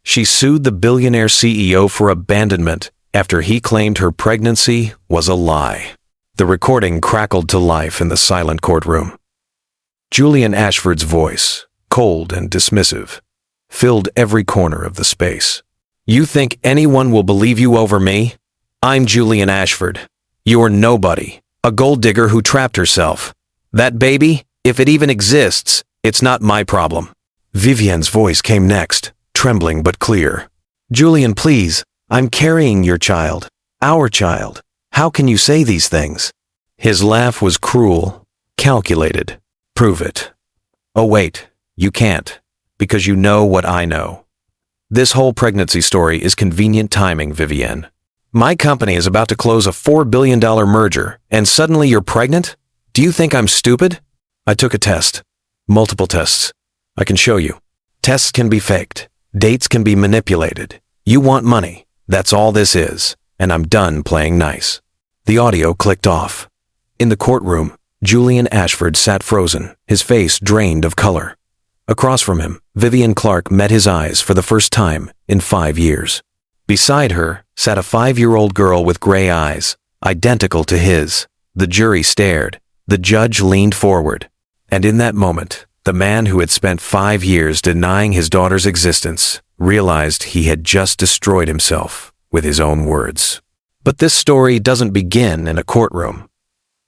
She sued the Billionaire CEO for abandonment after he claimed her pregnancy was a lie. The recording crackled to life in the silent courtroom. Julian Ashford's voice, cold and dismissive, filled every corner of the space. You think anyone will believe you over me? I'm Julian Ashford. You're nobody, a gold digger who trapped herself. That baby, if it even exists, it's not my problem. Vivienne's voice came next, trembling but clear. Julian, please, I'm carrying your child, our child. How can you say these things? His laugh was cruel, calculated. Prove it. Oh wait, you can't, because you know what I know. This whole pregnancy story is convenient timing, Vivienne. My company is about to close a $4 billion merger, and suddenly you're pregnant? Do you think I'm stupid? I took a test. Multiple tests. I can show you. Tests can be faked. Dates can be manipulated. You want money. That's all this is, and I'm done playing nice. The audio clicked off. In the courtroom, Julian Ashford sat frozen, his face drained of color. Across from him, Vivienne Clark met his eyes for the first time in 5 years. Beside her sat a 5-year-old girl with gray eyes, identical to his. The jury stared. The judge leaned forward. And in that moment, the man who had spent 5 years denying his daughter's existence realized he had just destroyed himself with his own words. But this story doesn't begin in a courtroom.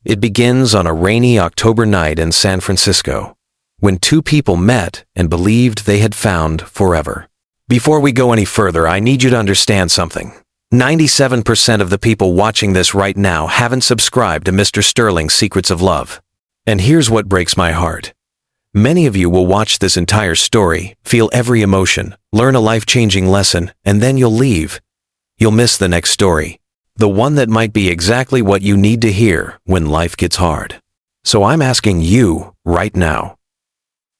It begins on a rainy October night in San Francisco, when two people met and believed they had found forever. Before we go any further, I need you to understand something. 97% of the people watching this right now haven't subscribed to Mr. Sterling's Secrets of Love. And here's what breaks my heart. Many of you will watch this entire story, feel every emotion, learn a life-changing lesson, and then you'll leave. You'll miss the next story. The one that might be exactly what you need to hear when life gets hard. So I'm asking you right now.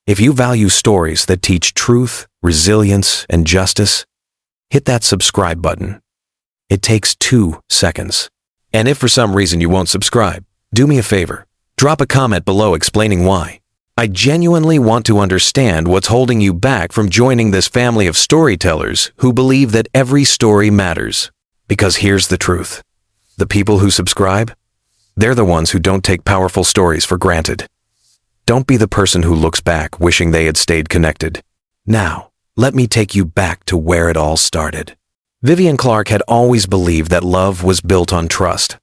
If you value stories that teach truth, resilience, and justice, hit that subscribe button. It takes 2 seconds. And if for some reason you won't subscribe, do me a favor. Drop a comment below explaining why. I genuinely want to understand what's holding you back from joining this family of storytellers who believe that every story matters. Because here's the truth. The people who subscribe, they're the ones who don't take powerful stories for granted. Don't be the person who looks back wishing they had stayed connected. Now, let me take you back to where it all started. Vivienne Clark had always believed that love was built on trust.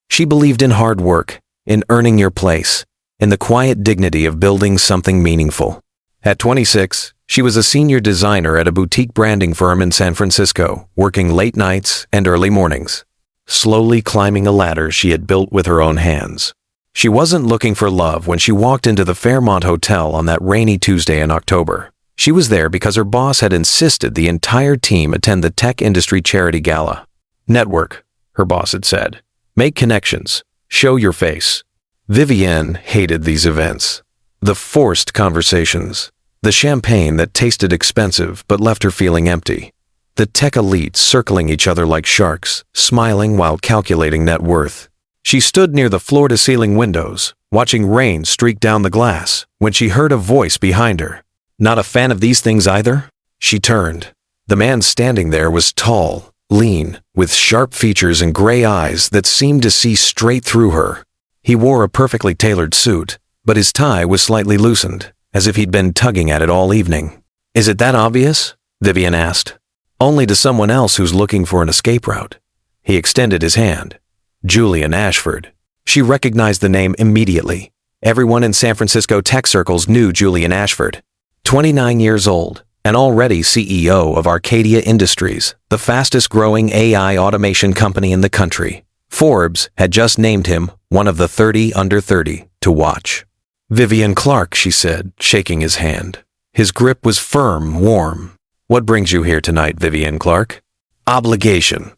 She believed in hard work, in earning your place, in the quiet dignity of building something meaningful. At 26, she was a senior designer at a boutique branding firm in San Francisco, working late nights and early mornings, slowly climbing a ladder she had built with her own hands. She wasn't looking for love when she walked into the Fairmont Hotel on that rainy Tuesday in October. She was there because her boss had insisted the entire team attend the tech industry charity gala. Network, her boss had said. Make connections. Show your face. Vivienne hated these events. The forced conversations. The champagne that tasted expensive but left her feeling empty. The tech elites circling each other like sharks, smiling while calculating net worth. She stood near the floor-to-ceiling windows, watching rain streak down the glass, when she heard a voice behind her. Not a fan of these things either? She turned. The man standing there was tall, lean, with sharp features and gray eyes that seemed to see straight through her. He wore a perfectly tailored suit, but his tie was slightly loosened, as if he'd been tugging at it all evening. Is it that obvious? Vivienne asked. Only to someone else who's looking for an escape route. He extended his hand. Julian Ashford. She recognized the name immediately. Everyone in San Francisco tech circles knew Julian Ashford. 29 years old, and already CEO of Arcadia Industries, the fastest-growing AI automation company in the country. Forbes had just named him one of the 30 under 30 to watch. Vivienne Clark, she said, shaking his hand. His grip was firm, warm. What brings you here tonight, Vivienne Clark? Obligation.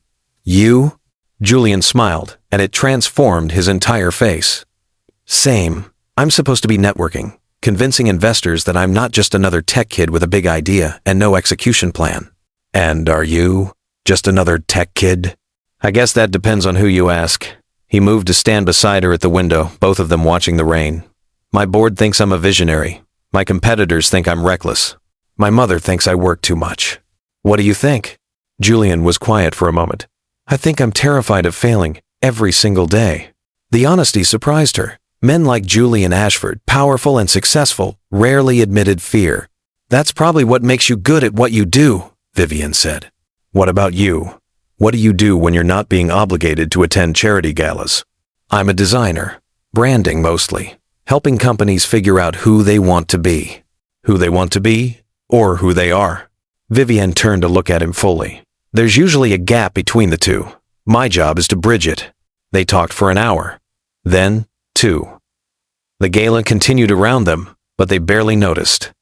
You? Julian smiled, and it transformed his entire face. Same. I'm supposed to be networking, convincing investors that I'm not just another tech kid with a big idea and no execution plan. And are you just another tech kid? I guess that depends on who you ask. He moved to stand beside her at the window, both of them watching the rain. My board thinks I'm a visionary. My competitors think I'm reckless. My mother thinks I work too much. What do you think? Julian was quiet for a moment. I think I'm terrified of failing every single day. The honesty surprised her. Men like Julian Ashford, powerful and successful, rarely admitted fear. That's probably what makes you good at what you do, Vivian said. What about you? What do you do when you're not being obligated to attend charity galas? I'm a designer, branding mostly, helping companies figure out who they want to be. Who they want to be, or who they are. Vivian turned to look at him fully. There's usually a gap between the two. My job is to bridge it. They talked for an hour. Then, 2. The gala continued around them, but they barely noticed.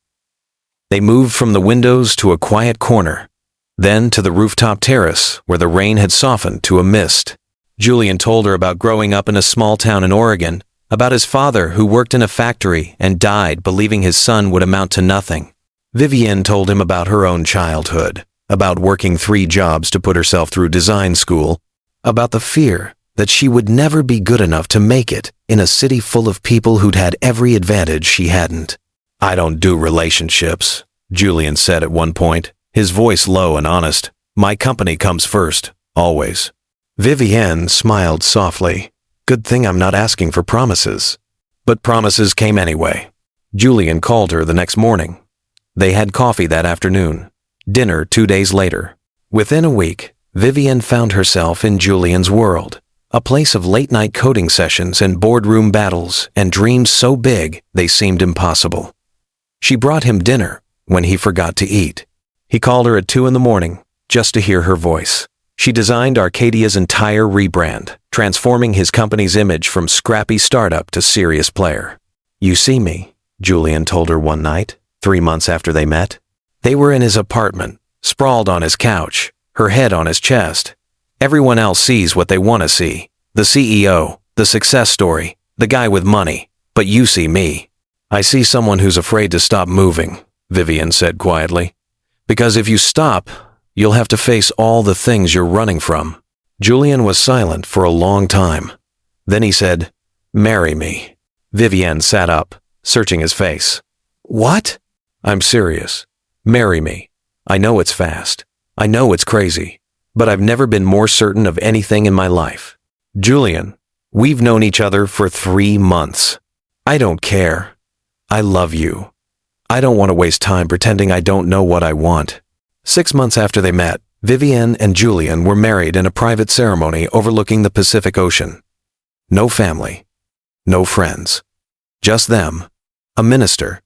They moved from the windows to a quiet corner, then to the rooftop terrace where the rain had softened to a mist. Julian told her about growing up in a small town in Oregon, about his father who worked in a factory and died believing his son would amount to nothing. Vivian told him about her own childhood, about working 3 jobs to put herself through design school, about the fear that she would never be good enough to make it in a city full of people who'd had every advantage she hadn't. I don't do relationships, Julian said at one point, his voice low and honest. My company comes first, always. Vivienne smiled softly. Good thing I'm not asking for promises. But promises came anyway. Julian called her the next morning. They had coffee that afternoon. Dinner 2 days later. Within a week, Vivienne found herself in Julian's world, a place of late-night coding sessions and boardroom battles and dreams so big they seemed impossible. She brought him dinner when he forgot to eat. He called her at 2 in the morning just to hear her voice. She designed Arcadia's entire rebrand, transforming his company's image from scrappy startup to serious player. You see me, Julian told her one night, 3 months after they met. They were in his apartment, sprawled on his couch, her head on his chest. Everyone else sees what they want to see. The CEO, the success story, the guy with money. But you see me. I see someone who's afraid to stop moving, Vivian said quietly. Because if you stop, you'll have to face all the things you're running from. Julian was silent for a long time. Then he said, Marry me. Vivian sat up, searching his face. What? I'm serious. Marry me. I know it's fast. I know it's crazy. But I've never been more certain of anything in my life. Julian, we've known each other for 3 months. I don't care. I love you. I don't want to waste time pretending I don't know what I want. 6 months after they met, Vivian and Julian were married in a private ceremony overlooking the Pacific Ocean. No family. No friends. Just them, a minister,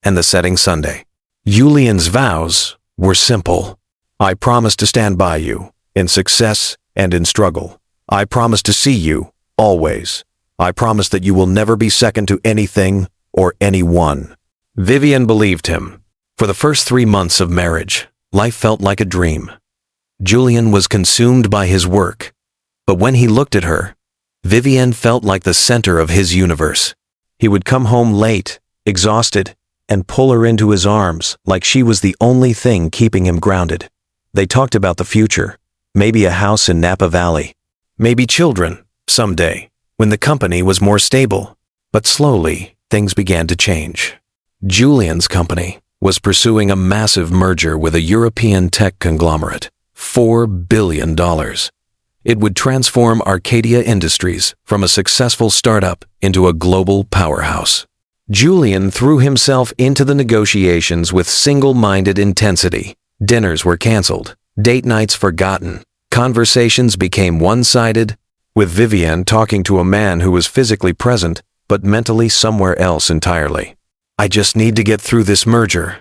and the setting Sunday. Julian's vows were simple. I promise to stand by you, in success and in struggle. I promise to see you, always. I promise that you will never be second to anything or anyone. Vivian believed him. For the first 3 months of marriage, life felt like a dream. Julian was consumed by his work. But when he looked at her, Vivian felt like the center of his universe. He would come home late, exhausted, and pull her into his arms like she was the only thing keeping him grounded. They talked about the future, maybe a house in Napa Valley, maybe children, someday, when the company was more stable. But slowly, things began to change. Julian's company was pursuing a massive merger with a European tech conglomerate, $4 billion. It would transform Arcadia Industries from a successful startup into a global powerhouse. Julian threw himself into the negotiations with single-minded intensity. Dinners were canceled, date nights forgotten, conversations became one-sided, with Vivian talking to a man who was physically present but mentally somewhere else entirely. I just need to get through this merger,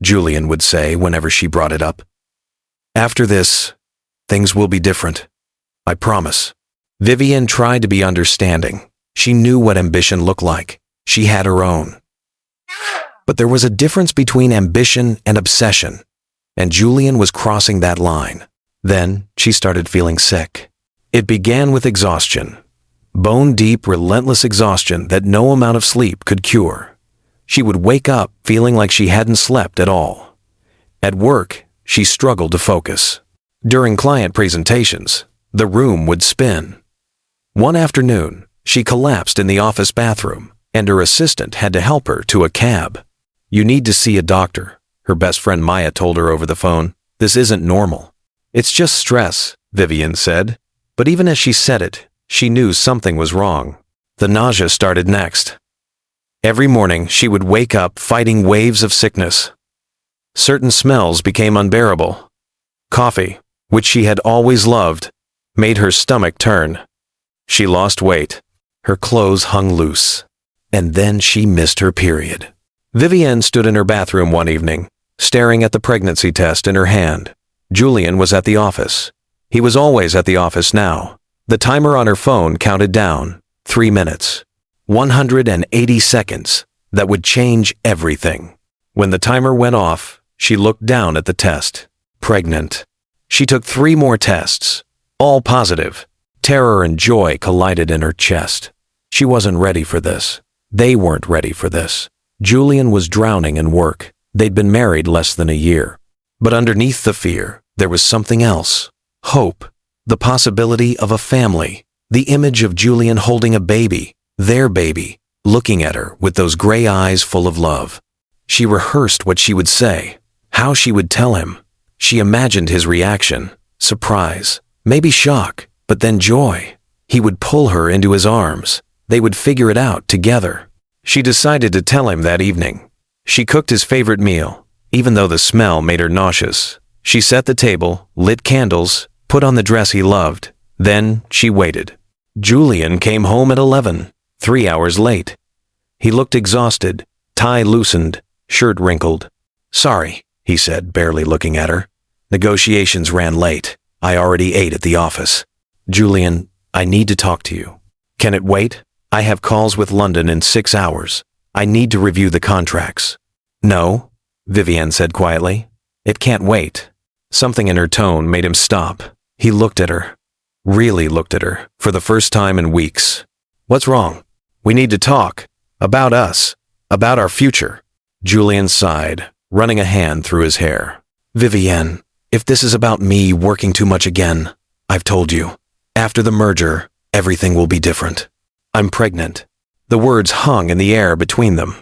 Julian would say whenever she brought it up. After this, things will be different. I promise. Vivian tried to be understanding. She knew what ambition looked like. She had her own. But there was a difference between ambition and obsession, and Julian was crossing that line. Then she started feeling sick. It began with exhaustion. Bone-deep, relentless exhaustion that no amount of sleep could cure. She would wake up feeling like she hadn't slept at all. At work, she struggled to focus. During client presentations, the room would spin. One afternoon, she collapsed in the office bathroom, and her assistant had to help her to a cab. You need to see a doctor, her best friend Maya told her over the phone. This isn't normal. It's just stress, Vivian said. But even as she said it, she knew something was wrong. The nausea started next. Every morning, she would wake up fighting waves of sickness. Certain smells became unbearable. Coffee, which she had always loved, made her stomach turn. She lost weight. Her clothes hung loose. And then she missed her period. Vivienne stood in her bathroom one evening, staring at the pregnancy test in her hand. Julian was at the office. He was always at the office now. The timer on her phone counted down. 3 minutes. 180 seconds. That would change everything. When the timer went off, she looked down at the test. Pregnant. She took 3 more tests. All positive. Terror and joy collided in her chest. She wasn't ready for this. They weren't ready for this. Julian was drowning in work. They'd been married less than a year. But underneath the fear, there was something else. Hope. The possibility of a family. The image of Julian holding a baby, their baby, looking at her with those gray eyes full of love. She rehearsed what she would say, how she would tell him. She imagined his reaction, surprise, maybe shock, but then joy. He would pull her into his arms. They would figure it out together. She decided to tell him that evening. She cooked his favorite meal, even though the smell made her nauseous. She set the table, lit candles, put on the dress he loved. Then she waited. Julian came home at 11, 3 hours late. He looked exhausted, tie loosened, shirt wrinkled. "Sorry," he said, barely looking at her. "Negotiations ran late. I already ate at the office." "Julian, I need to talk to you." "Can it wait? I have calls with London in 6 hours. I need to review the contracts." "No," Vivienne said quietly. "It can't wait." Something in her tone made him stop. He looked at her. Really looked at her, for the first time in weeks. "What's wrong? We need to talk. About us. About our future." Julian sighed, running a hand through his hair. "Vivienne, if this is about me working too much again, I've told you. After the merger, everything will be different. I'm pregnant." The words hung in the air between them.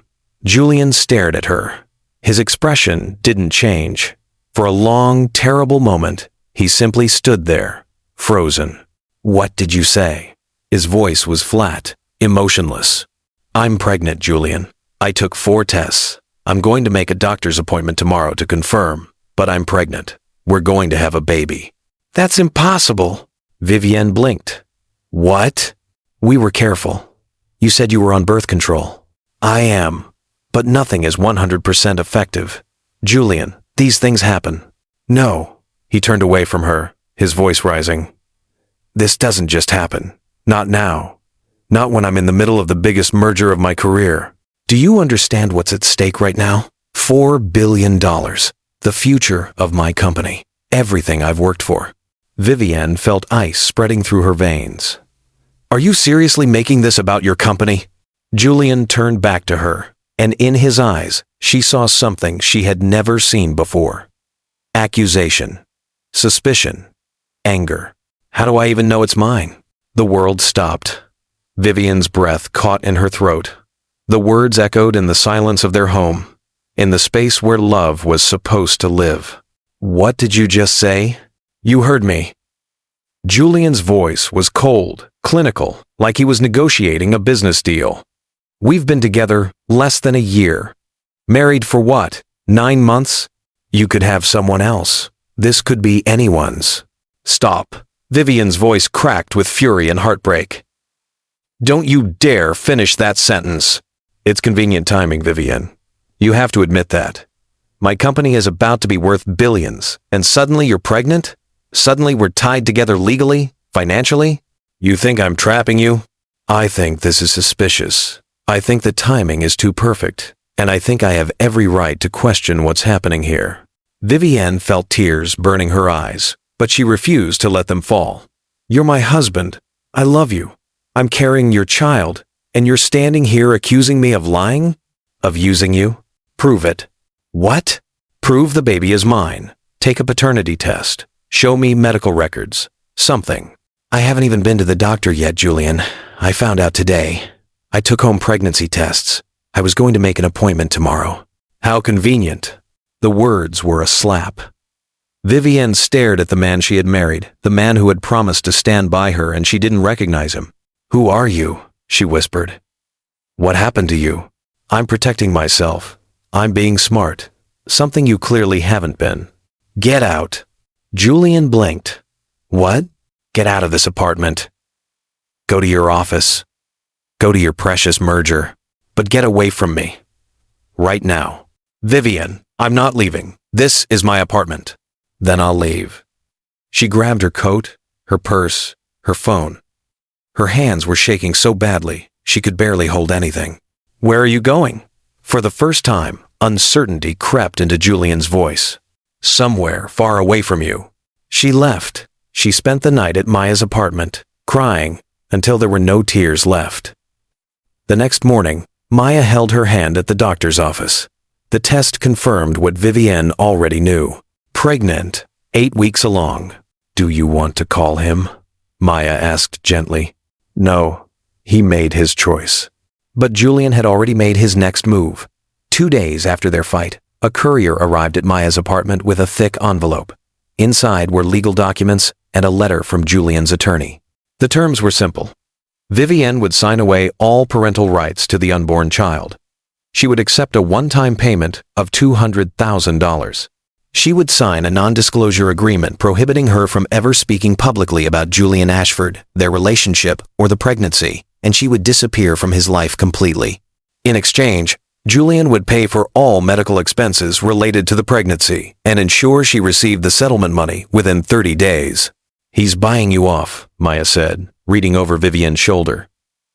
Julian stared at her. His expression didn't change. For a long, terrible moment, he simply stood there, frozen. "What did you say?" His voice was flat, emotionless. "I'm pregnant, Julian. I took 4 tests. I'm going to make a doctor's appointment tomorrow to confirm, but I'm pregnant. We're going to have a baby." "That's impossible." Vivienne blinked. "What?" "We were careful. You said you were on birth control." "I am, but nothing is 100% effective. Julian, these things happen." "No." He turned away from her, his voice rising. "This doesn't just happen. Not now. Not when I'm in the middle of the biggest merger of my career. Do you understand what's at stake right now? $4 billion. The future of my company. Everything I've worked for." Vivienne felt ice spreading through her veins. "Are you seriously making this about your company?" Julian turned back to her, and in his eyes, she saw something she had never seen before. Accusation. Suspicion. Anger. "How do I even know it's mine?" The world stopped. Vivienne's breath caught in her throat. The words echoed in the silence of their home, in the space where love was supposed to live. "What did you just say?" "You heard me." Julian's voice was cold, clinical, like he was negotiating a business deal. "We've been together less than a year. Married for what? 9 months? You could have someone else. This could be anyone's." "Stop." Vivienne's voice cracked with fury and heartbreak. "Don't you dare finish that sentence." "It's convenient timing, Vivienne. You have to admit that. My company is about to be worth billions, and suddenly you're pregnant? Suddenly we're tied together legally, financially? You think I'm trapping you?" "I think this is suspicious. I think the timing is too perfect, and I think I have every right to question what's happening here." Vivienne felt tears burning her eyes, but she refused to let them fall. "You're my husband. I love you. I'm carrying your child, and you're standing here accusing me of lying? Of using you? Prove it." "What?" "Prove the baby is mine. Take a paternity test. Show me medical records. Something." "I haven't even been to the doctor yet, Julian. I found out today. I took home pregnancy tests. I was going to make an appointment tomorrow." "How convenient." The words were a slap. Vivienne stared at the man she had married, the man who had promised to stand by her, and she didn't recognize him. "Who are you?" she whispered. "What happened to you?" "I'm protecting myself. I'm being smart. Something you clearly haven't been." "Get out." Julian blinked. "What?" "Get out of this apartment. Go to your office. Go to your precious merger. But get away from me. Right now." "Vivienne, I'm not leaving. This is my apartment." "Then I'll leave." She grabbed her coat, her purse, her phone. Her hands were shaking so badly, she could barely hold anything. "Where are you going?" For the first time, uncertainty crept into Julian's voice. "Somewhere far away from you." She left. She spent the night at Maya's apartment, crying until there were no tears left. The next morning, Maya held her hand at the doctor's office. The test confirmed what Vivienne already knew. Pregnant, 8 weeks along. "Do you want to call him?" Maya asked gently. No, he made his choice. But Julian had already made his next move. 2 days after their fight, a courier arrived at Maya's apartment with a thick envelope. Inside were legal documents and a letter from Julian's attorney. The terms were simple. Vivienne would sign away all parental rights to the unborn child. She would accept a one-time payment of $200,000. She would sign a non-disclosure agreement prohibiting her from ever speaking publicly about Julian Ashford, their relationship, or the pregnancy, and she would disappear from his life completely. In exchange, Julian would pay for all medical expenses related to the pregnancy and ensure she received the settlement money within 30 days. "He's buying you off," Maya said, reading over Vivienne's shoulder.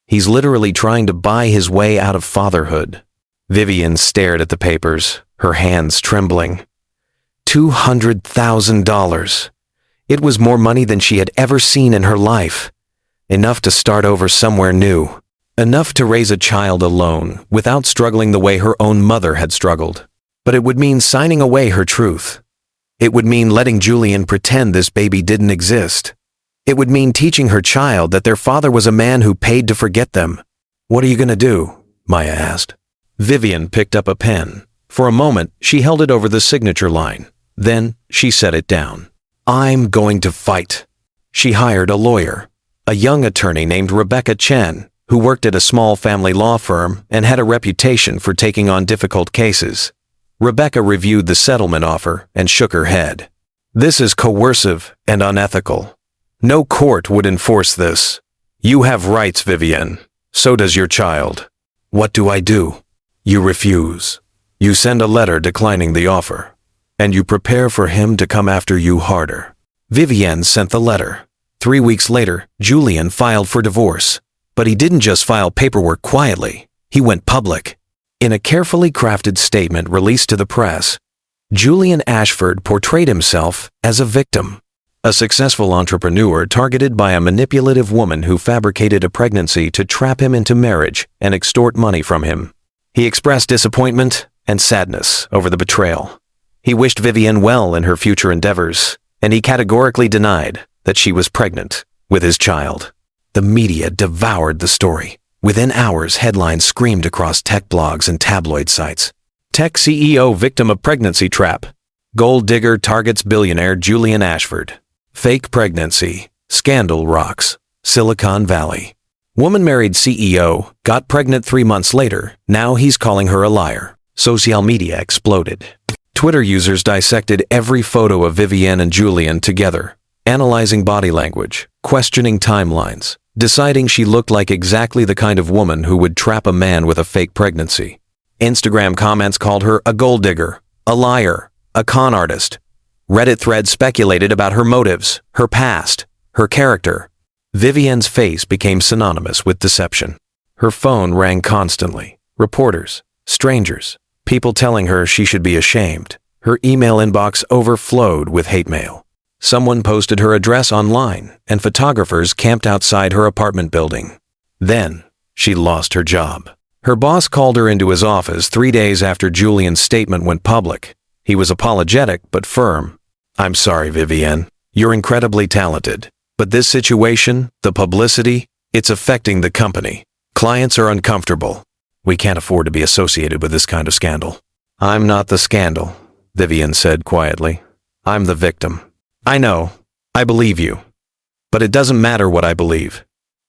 "He's literally trying to buy his way out of fatherhood." Vivienne stared at the papers, her hands trembling. $200,000. It was more money than she had ever seen in her life. Enough to start over somewhere new. Enough to raise a child alone, without struggling the way her own mother had struggled. But it would mean signing away her truth. It would mean letting Julian pretend this baby didn't exist. It would mean teaching her child that their father was a man who paid to forget them. "What are you going to do?" Maya asked. Vivienne picked up a pen. For a moment, she held it over the signature line. Then she set it down. "I'm going to fight." She hired a lawyer, a young attorney named Rebecca Chen, who worked at a small family law firm and had a reputation for taking on difficult cases. Rebecca reviewed the settlement offer and shook her head. "This is coercive and unethical. No court would enforce this. You have rights, Vivienne. So does your child. What do I do?" "You refuse. You send a letter declining the offer. And you prepare for him to come after you harder." Vivienne sent the letter. 3 weeks later, Julian filed for divorce. But he didn't just file paperwork quietly. He went public. In a carefully crafted statement released to the press, Julian Ashford portrayed himself as a victim. A successful entrepreneur targeted by a manipulative woman who fabricated a pregnancy to trap him into marriage and extort money from him. He expressed disappointment and sadness over the betrayal. He wished Vivienne well in her future endeavors, and he categorically denied that she was pregnant with his child. The media devoured the story. Within hours, headlines screamed across tech blogs and tabloid sites. "Tech CEO victim of pregnancy trap. Gold digger targets billionaire Julian Ashford. Fake pregnancy. Scandal rocks. Silicon Valley. Woman married CEO, got pregnant 3 months later. Now he's calling her a liar." Social media exploded. Twitter users dissected every photo of Vivienne and Julian together, analyzing body language, questioning timelines, deciding she looked like exactly the kind of woman who would trap a man with a fake pregnancy. Instagram comments called her a gold digger, a liar, a con artist. Reddit threads speculated about her motives, her past, her character. Vivienne's face became synonymous with deception. Her phone rang constantly. Reporters, strangers, people telling her she should be ashamed. Her email inbox overflowed with hate mail. Someone posted her address online, and photographers camped outside her apartment building. Then, she lost her job. Her boss called her into his office 3 days after Julian's statement went public. He was apologetic but firm. "I'm sorry, Vivienne. You're incredibly talented. But this situation, the publicity, it's affecting the company. Clients are uncomfortable. We can't afford to be associated with this kind of scandal." "I'm not the scandal," Vivienne said quietly. I'm the victim. I know. I believe you. But it doesn't matter what I believe.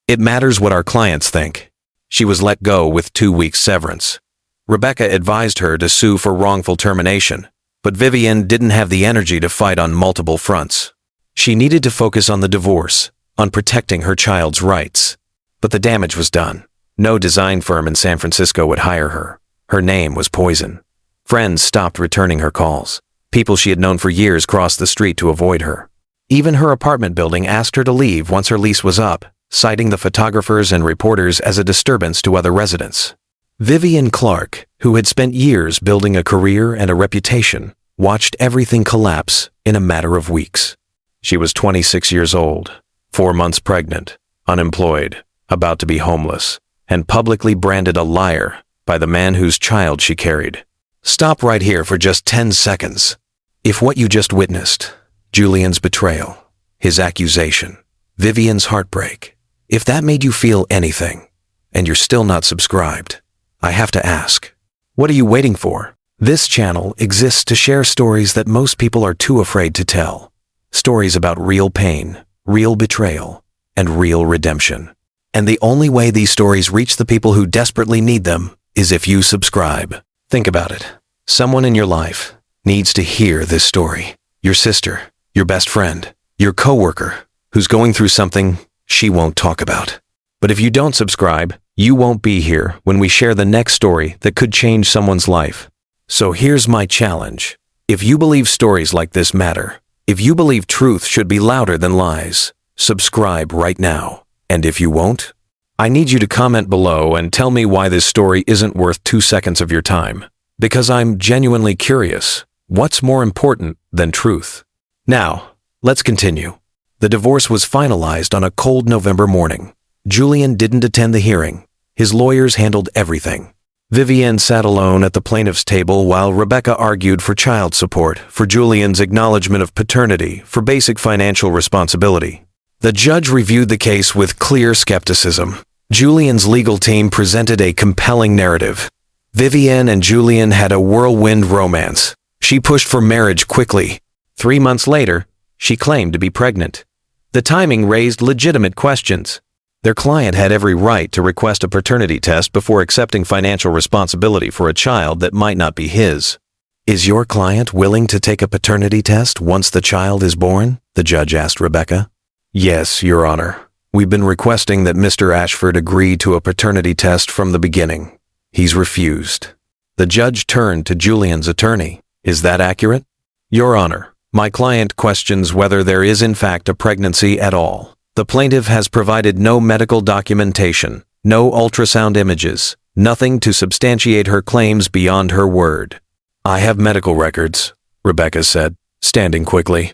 It matters what our clients think. She was let go with 2 weeks severance. Rebecca advised her to sue for wrongful termination, but Vivian didn't have the energy to fight on multiple fronts. She needed to focus on the divorce, on protecting her child's rights. But the damage was done. No design firm in San Francisco would hire her. Her name was poison. Friends stopped returning her calls. People she had known for years crossed the street to avoid her. Even her apartment building asked her to leave once her lease was up, citing the photographers and reporters as a disturbance to other residents. Vivian Clark, who had spent years building a career and a reputation, watched everything collapse in a matter of weeks. She was 26 years old, 4 months pregnant, unemployed, about to be homeless, and publicly branded a liar by the man whose child she carried. Stop right here for just 10 seconds. If what you just witnessed, Julian's betrayal, his accusation, Vivian's heartbreak, if that made you feel anything, and you're still not subscribed, I have to ask, what are you waiting for? This channel exists to share stories that most people are too afraid to tell. Stories about real pain, real betrayal, and real redemption. And the only way these stories reach the people who desperately need them is if you subscribe. Think about it. Someone in your life needs to hear this story. Your sister, your best friend, your coworker, who's going through something she won't talk about. But if you don't subscribe, you won't be here when we share the next story that could change someone's life. So here's my challenge. If you believe stories like this matter, if you believe truth should be louder than lies, subscribe right now. And if you won't, I need you to comment below and tell me why this story isn't worth 2 seconds of your time. Because I'm genuinely curious. What's more important than truth? Now, let's continue. The divorce was finalized on a cold November morning. Julian didn't attend the hearing. His lawyers handled everything. Vivian sat alone at the plaintiff's table while Rebecca argued for child support, for Julian's acknowledgement of paternity, for basic financial responsibility. The judge reviewed the case with clear skepticism. Julian's legal team presented a compelling narrative. Vivian and Julian had a whirlwind romance. She pushed for marriage quickly. 3 months later, she claimed to be pregnant. The timing raised legitimate questions. Their client had every right to request a paternity test before accepting financial responsibility for a child that might not be his. Is your client willing to take a paternity test once the child is born? The judge asked Rebecca. Yes, Your Honor. We've been requesting that Mr. Ashford agree to a paternity test from the beginning. He's refused. The judge turned to Julian's attorney. Is that accurate? Your Honor, my client questions whether there is in fact a pregnancy at all. The plaintiff has provided no medical documentation, no ultrasound images, nothing to substantiate her claims beyond her word. I have medical records, Rebecca said, standing quickly,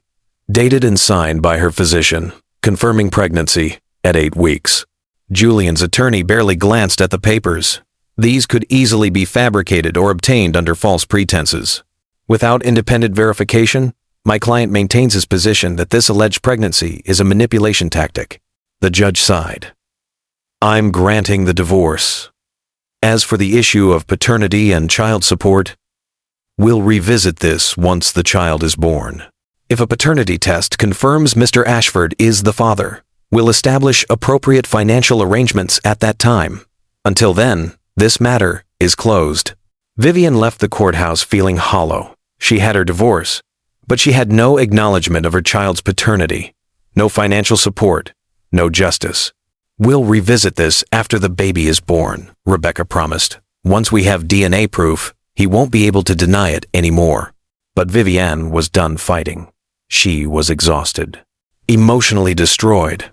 dated and signed by her physician, confirming pregnancy at 8 weeks. Julian's attorney barely glanced at the papers. These could easily be fabricated or obtained under false pretenses. Without independent verification, my client maintains his position that this alleged pregnancy is a manipulation tactic. The judge sighed. I'm granting the divorce. As for the issue of paternity and child support, we'll revisit this once the child is born. If a paternity test confirms Mr. Ashford is the father, we'll establish appropriate financial arrangements at that time. Until then, this matter is closed. Vivian left the courthouse feeling hollow. She had her divorce, but she had no acknowledgement of her child's paternity, no financial support, no justice. We'll revisit this after the baby is born, Rebecca promised. Once we have DNA proof, he won't be able to deny it anymore. But Vivian was done fighting. She was exhausted, emotionally destroyed,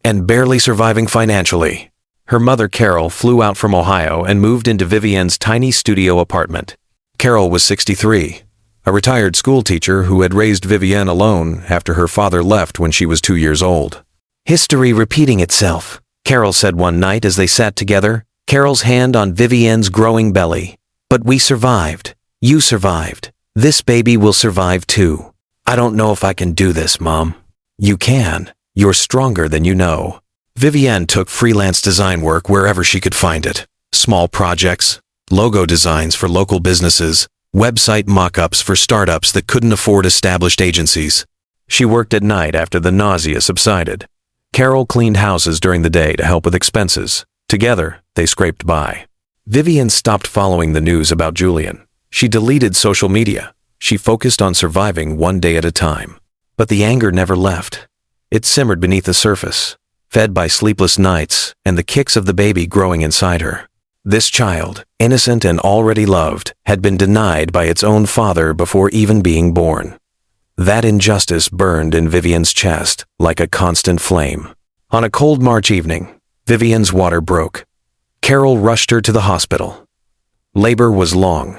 and barely surviving financially. Her mother, Carol, flew out from Ohio and moved into Vivian's tiny studio apartment. Carol was 63, a retired school teacher who had raised Vivian alone after her father left when she was 2 years old. History repeating itself, Carol said one night as they sat together, Carol's hand on Vivian's growing belly. But we survived. You survived. This baby will survive too. I don't know if I can do this, Mom. You can. You're stronger than you know. Vivian took freelance design work wherever she could find it. Small projects, logo designs for local businesses, website mock-ups for startups that couldn't afford established agencies. She worked at night after the nausea subsided. Carol cleaned houses during the day to help with expenses. Together, they scraped by. Vivian stopped following the news about Julian. She deleted social media. She focused on surviving one day at a time. But the anger never left. It simmered beneath the surface, fed by sleepless nights and the kicks of the baby growing inside her. This child, innocent and already loved, had been denied by its own father before even being born. That injustice burned in Vivian's chest like a constant flame. On a cold March evening, Vivian's water broke. Carol rushed her to the hospital. Labor was long,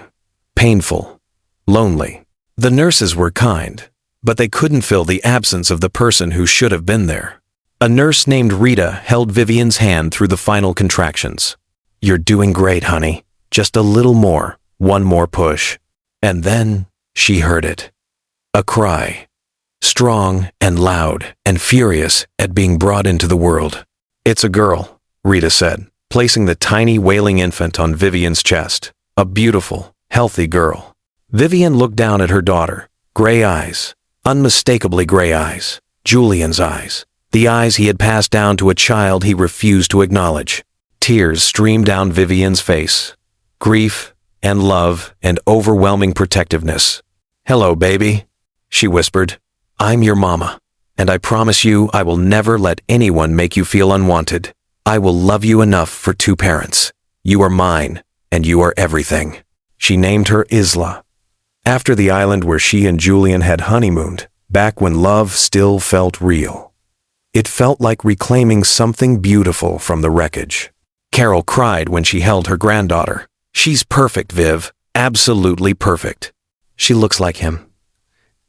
painful, lonely. The nurses were kind, but they couldn't fill the absence of the person who should have been there. A nurse named Rita held Vivian's hand through the final contractions. "You're doing great, honey. Just a little more, one more push." And then she heard it. A cry. Strong and loud and furious at being brought into the world. "It's a girl," Rita said, placing the tiny wailing infant on Vivian's chest. A beautiful, healthy girl. Vivian looked down at her daughter. Gray eyes. Unmistakably gray eyes. Julian's eyes. The eyes he had passed down to a child he refused to acknowledge. Tears streamed down Vivian's face. Grief and love and overwhelming protectiveness. "Hello, baby," she whispered. "I'm your mama, and I promise you I will never let anyone make you feel unwanted. I will love you enough for two parents. You are mine, and you are everything." She named her Isla, after the island where she and Julian had honeymooned, back when love still felt real. It felt like reclaiming something beautiful from the wreckage. Carol cried when she held her granddaughter. "She's perfect, Viv. Absolutely perfect." "She looks like him,"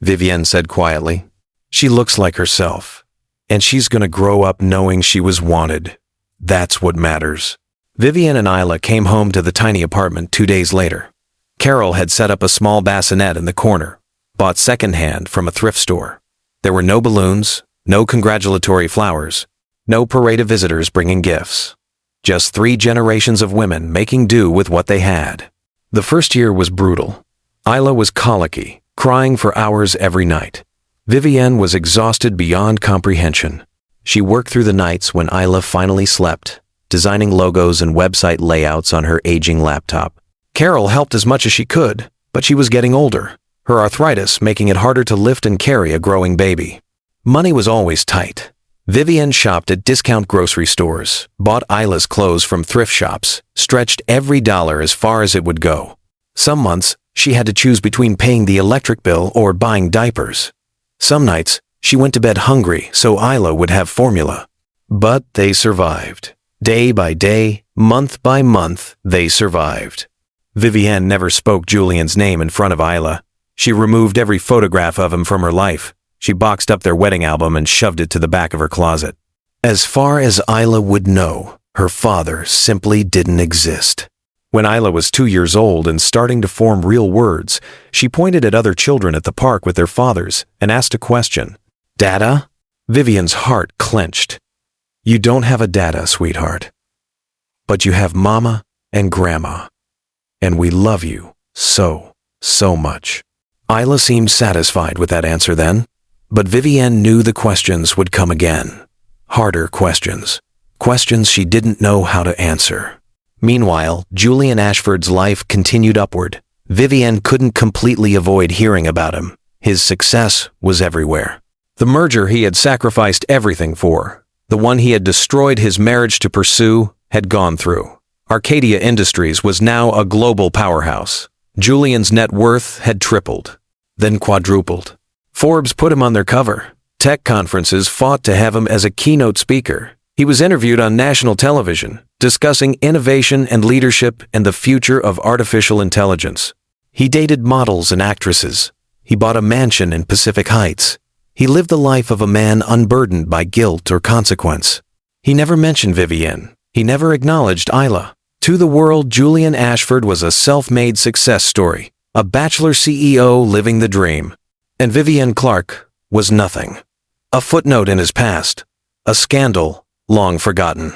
Vivian said quietly. "She looks like herself. And she's gonna grow up knowing she was wanted. That's what matters." Vivian and Isla came home to the tiny apartment 2 days later. Carol had set up a small bassinet in the corner, bought secondhand from a thrift store. There were no balloons, no congratulatory flowers, no parade of visitors bringing gifts. Just 3 generations of women making do with what they had. The first year was brutal. Isla was colicky, crying for hours every night. Vivian was exhausted beyond comprehension. She worked through the nights when Isla finally slept, designing logos and website layouts on her aging laptop. Carol helped as much as she could, but she was getting older, her arthritis making it harder to lift and carry a growing baby. Money was always tight. Vivian shopped at discount grocery stores, bought Isla's clothes from thrift shops, stretched every dollar as far as it would go. Some months, she had to choose between paying the electric bill or buying diapers. Some nights, she went to bed hungry so Isla would have formula. But they survived. Day by day, month by month, they survived. Vivian never spoke Julian's name in front of Isla. She removed every photograph of him from her life. She boxed up their wedding album and shoved it to the back of her closet. As far as Isla would know, her father simply didn't exist. When Isla was 2 years old and starting to form real words, she pointed at other children at the park with their fathers and asked a question. "Dada?" Vivian's heart clenched. "You don't have a dada, sweetheart. But you have mama and grandma. And we love you so, so much." Isla seemed satisfied with that answer then, but Vivian knew the questions would come again. Harder questions. Questions she didn't know how to answer. Meanwhile, Julian Ashford's life continued upward. Vivian couldn't completely avoid hearing about him. His success was everywhere. The merger he had sacrificed everything for, the one he had destroyed his marriage to pursue, had gone through. Arcadia Industries was now a global powerhouse. Julian's net worth had tripled, then quadrupled. Forbes put him on their cover. Tech conferences fought to have him as a keynote speaker. He was interviewed on national television, discussing innovation and leadership and the future of artificial intelligence. He dated models and actresses. He bought a mansion in Pacific Heights. He lived the life of a man unburdened by guilt or consequence. He never mentioned Vivian. He never acknowledged Isla. To the world, Julian Ashford was a self-made success story, a bachelor CEO living the dream. And Vivian Clark was nothing. A footnote in his past, a scandal long forgotten.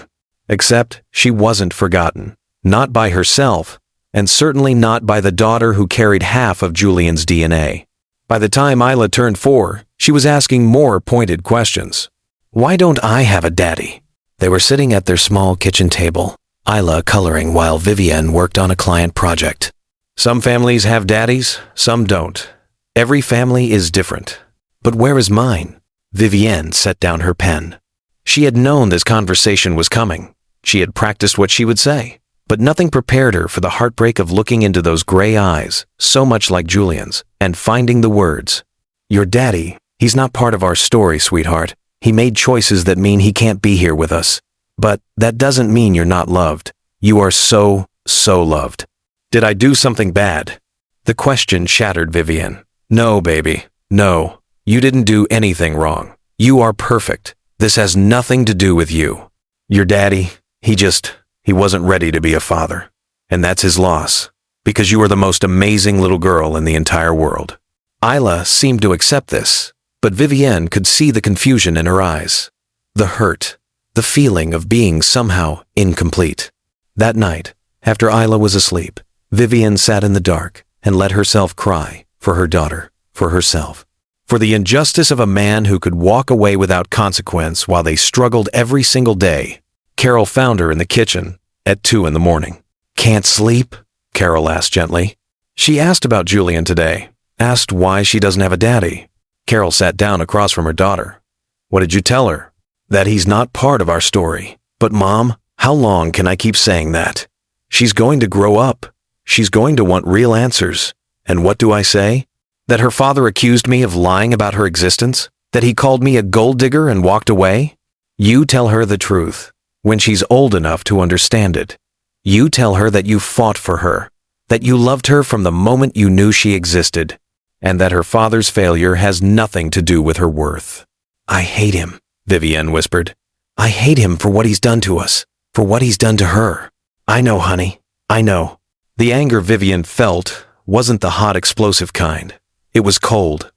Except she wasn't forgotten, not by herself, and certainly not by the daughter who carried half of Julian's DNA. By the time Isla turned 4, she was asking more pointed questions. Why don't I have a daddy? They were sitting at their small kitchen table, Isla coloring while Vivienne worked on a client project. Some families have daddies, some don't. Every family is different. But where is mine? Vivienne set down her pen. She had known this conversation was coming. She had practiced what she would say, but nothing prepared her for the heartbreak of looking into those gray eyes, so much like Julian's, and finding the words. Your daddy, he's not part of our story, sweetheart. He made choices that mean he can't be here with us. But that doesn't mean you're not loved. You are so loved. Did I do something bad? The question shattered Vivienne. No, baby. No. You didn't do anything wrong. You are perfect. This has nothing to do with you. Your daddy, he wasn't ready to be a father. And that's his loss. Because you are the most amazing little girl in the entire world. Isla seemed to accept this, but Vivienne could see the confusion in her eyes. The hurt. The feeling of being somehow incomplete. That night, after Isla was asleep, Vivienne sat in the dark and let herself cry for her daughter, for herself, for the injustice of a man who could walk away without consequence while they struggled every single day. Carol found her in the kitchen at 2 in the morning. Can't sleep? Carol asked gently. She asked about Julian today, asked why she doesn't have a daddy. Carol sat down across from her daughter. What did you tell her? That he's not part of our story. But Mom, how long can I keep saying that? She's going to grow up. She's going to want real answers. And what do I say? That her father accused me of lying about her existence? That he called me a gold digger and walked away? You tell her the truth, when she's old enough to understand it. You tell her that you fought for her, that you loved her from the moment you knew she existed, and that her father's failure has nothing to do with her worth. I hate him, Vivienne whispered. I hate him for what he's done to us, for what he's done to her. I know, honey, I know. The anger Vivienne felt wasn't the hot, explosive kind. It was cold,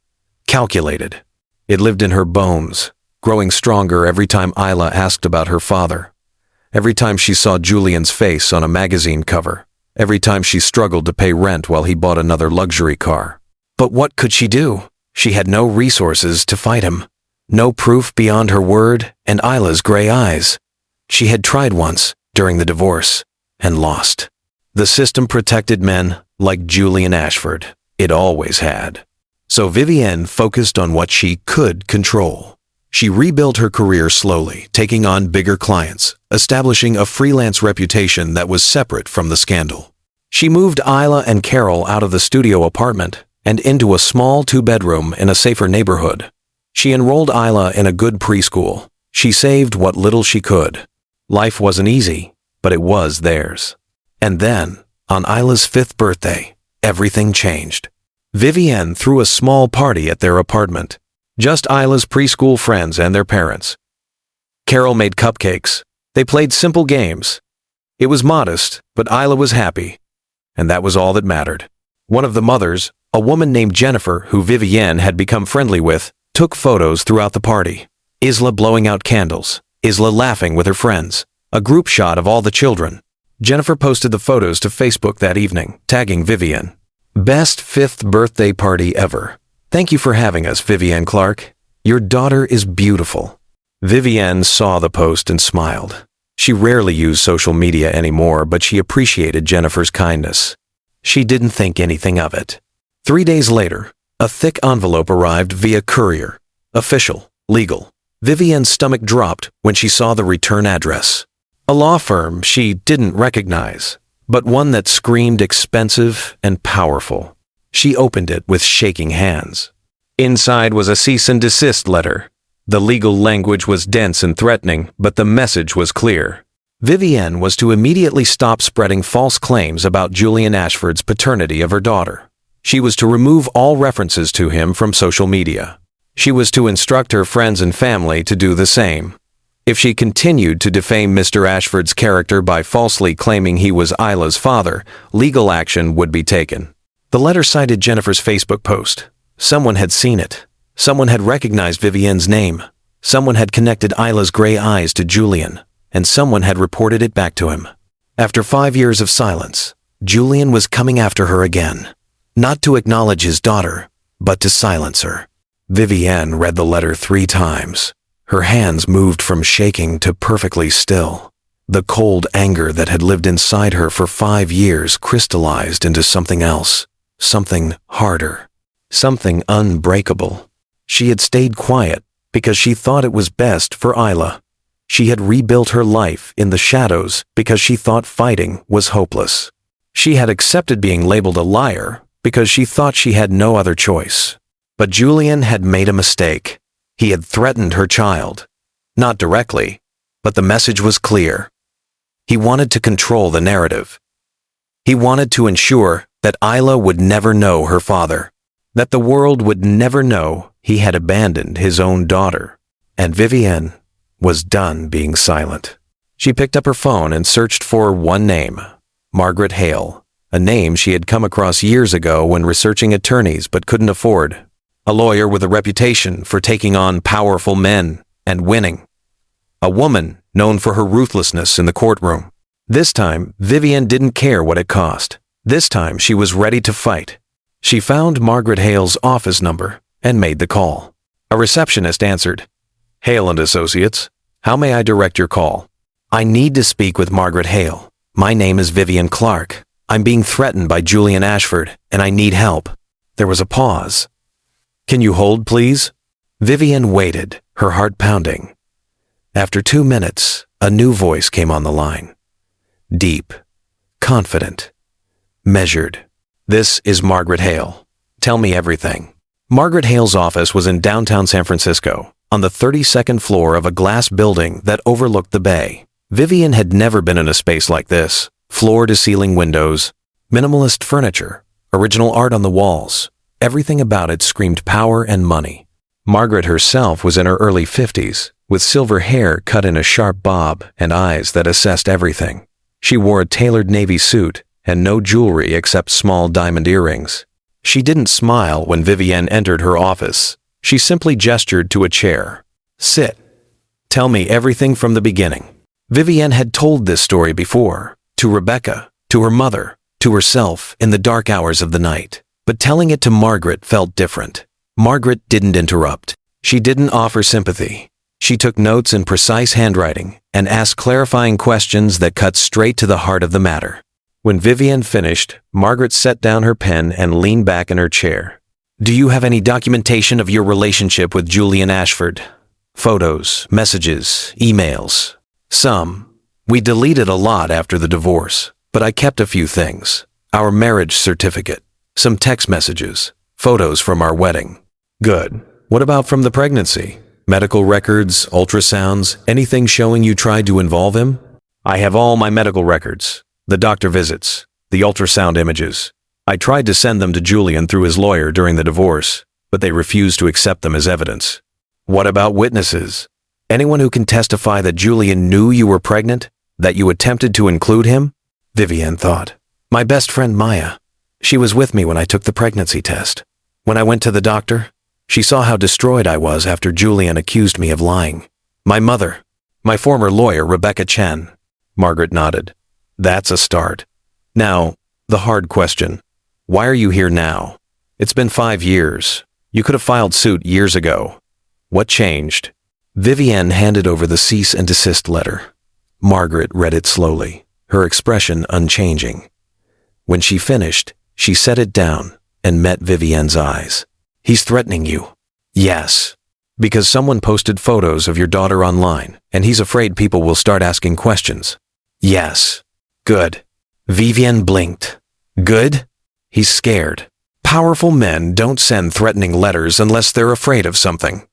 calculated. It lived in her bones, growing stronger every time Isla asked about her father. Every time she saw Julian's face on a magazine cover. Every time she struggled to pay rent while he bought another luxury car. But what could she do? She had no resources to fight him. No proof beyond her word and Isla's gray eyes. She had tried once, during the divorce, and lost. The system protected men like Julian Ashford. It always had. So Vivienne focused on what she could control. She rebuilt her career slowly, taking on bigger clients, establishing a freelance reputation that was separate from the scandal. She moved Isla and Carol out of the studio apartment and into a small 2-bedroom in a safer neighborhood. She enrolled Isla in a good preschool. She saved what little she could. Life wasn't easy, but it was theirs. And then, on Isla's 5th birthday, everything changed. Vivienne threw a small party at their apartment. Just Isla's preschool friends and their parents. Carol made cupcakes. They played simple games. It was modest, but Isla was happy. And that was all that mattered. One of the mothers, a woman named Jennifer, who Vivienne had become friendly with, took photos throughout the party. Isla blowing out candles. Isla laughing with her friends. A group shot of all the children. Jennifer posted the photos to Facebook that evening, tagging Vivienne. Best 5th birthday party ever. Thank you for having us, Vivienne Clark. Your daughter is beautiful. Vivienne saw the post and smiled. She rarely used social media anymore, but she appreciated Jennifer's kindness. She didn't think anything of it. 3 days later, a thick envelope arrived via courier. Official, legal. Vivienne's stomach dropped when she saw the return address. A law firm she didn't recognize, but one that screamed expensive and powerful. She opened it with shaking hands. Inside was a cease and desist letter. The legal language was dense and threatening, but the message was clear. Vivienne was to immediately stop spreading false claims about Julian Ashford's paternity of her daughter. She was to remove all references to him from social media. She was to instruct her friends and family to do the same. If she continued to defame Mr. Ashford's character by falsely claiming he was Isla's father, legal action would be taken. The letter cited Jennifer's Facebook post. Someone had seen it. Someone had recognized Vivienne's name. Someone had connected Isla's gray eyes to Julian, and someone had reported it back to him. After 5 years of silence, Julian was coming after her again, not to acknowledge his daughter, but to silence her. Vivienne read the letter 3 times. Her hands moved from shaking to perfectly still. The cold anger that had lived inside her for 5 years crystallized into something else, something harder, something unbreakable. She had stayed quiet because she thought it was best for Isla. She had rebuilt her life in the shadows because she thought fighting was hopeless. She had accepted being labeled a liar because she thought she had no other choice. But Julian had made a mistake. He had threatened her child. Not directly, but the message was clear. He wanted to control the narrative. He wanted to ensure that Isla would never know her father, that the world would never know he had abandoned his own daughter. And Vivienne was done being silent. She picked up her phone and searched for one name, Margaret Hale, a name she had come across years ago when researching attorneys but couldn't afford. A lawyer with a reputation for taking on powerful men and winning. A woman known for her ruthlessness in the courtroom. This time, Vivienne didn't care what it cost. This time, she was ready to fight. She found Margaret Hale's office number and made the call. A receptionist answered. "Hale and Associates, how may I direct your call?" "I need to speak with Margaret Hale. My name is Vivienne Clark. I'm being threatened by Julian Ashford, and I need help." There was a pause. "Can you hold, please?" Vivienne waited, her heart pounding. After 2 minutes, a new voice came on the line. Deep, confident, measured. "This is Margaret Hale. Tell me everything." Margaret Hale's office was in downtown San Francisco, on the 32nd floor of a glass building that overlooked the bay. Vivienne had never been in a space like this. Floor-to-ceiling windows, minimalist furniture, original art on the walls. Everything about it screamed power and money. Margaret herself was in her early 50s, with silver hair cut in a sharp bob and eyes that assessed everything. She wore a tailored navy suit and no jewelry except small diamond earrings. She didn't smile when Vivienne entered her office. She simply gestured to a chair. "Sit. Tell me everything from the beginning." Vivienne had told this story before, to Rebecca, to her mother, to herself in the dark hours of the night. But telling it to Margaret felt different. Margaret didn't interrupt. She didn't offer sympathy. She took notes in precise handwriting and asked clarifying questions that cut straight to the heart of the matter. When Vivienne finished, Margaret set down her pen and leaned back in her chair. "Do you have any documentation of your relationship with Julian Ashford? Photos, messages, emails?" "Some. We deleted a lot after the divorce, but I kept a few things. Our marriage certificate, some text messages, photos from our wedding." "Good. What about from the pregnancy? Medical records, ultrasounds, anything showing you tried to involve him?" "I have all my medical records, the doctor visits, the ultrasound images. I tried to send them to Julian through his lawyer during the divorce, but they refused to accept them as evidence." "What about witnesses? Anyone who can testify that Julian knew you were pregnant, that you attempted to include him?" Vivienne thought. "My best friend Maya. She was with me when I took the pregnancy test. When I went to the doctor, she saw how destroyed I was after Julian accused me of lying. My mother, my former lawyer, Rebecca Chen." Margaret nodded. "That's a start. Now, the hard question. Why are you here now? It's been 5 years. You could have filed suit years ago. What changed?" Vivienne handed over the cease and desist letter. Margaret read it slowly, her expression unchanging. When she finished, she set it down and met Vivienne's eyes. "He's threatening you." "Yes. Because someone posted photos of your daughter online, and he's afraid people will start asking questions." "Yes." "Good." Vivienne blinked. "Good?" "He's scared. Powerful men don't send threatening letters unless they're afraid of something.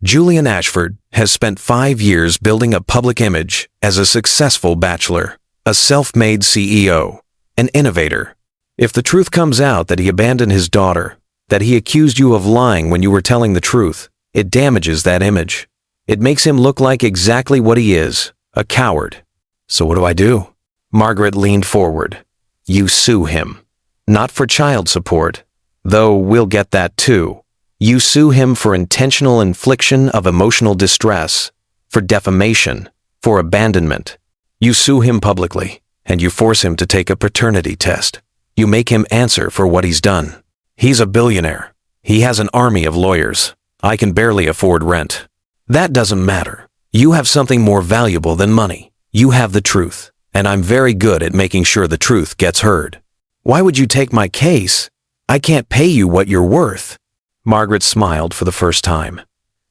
Julian Ashford has spent 5 years building a public image as a successful bachelor, a self-made CEO, an innovator. If the truth comes out that he abandoned his daughter, that he accused you of lying when you were telling the truth, it damages that image. It makes him look like exactly what he is, a coward. So what do I do?" Margaret leaned forward. "You sue him. Not for child support, though we'll get that too. You sue him for intentional infliction of emotional distress, for defamation, for abandonment. You sue him publicly. and you force him to take a paternity test. You make him answer for what he's done. He's a billionaire. He has an army of lawyers. I can barely afford rent. That doesn't matter. You have something more valuable than money. You have the truth, and I'm very good at making sure the truth gets heard. Why would you take my case? I can't pay you what you're worth." Margaret smiled for the first time.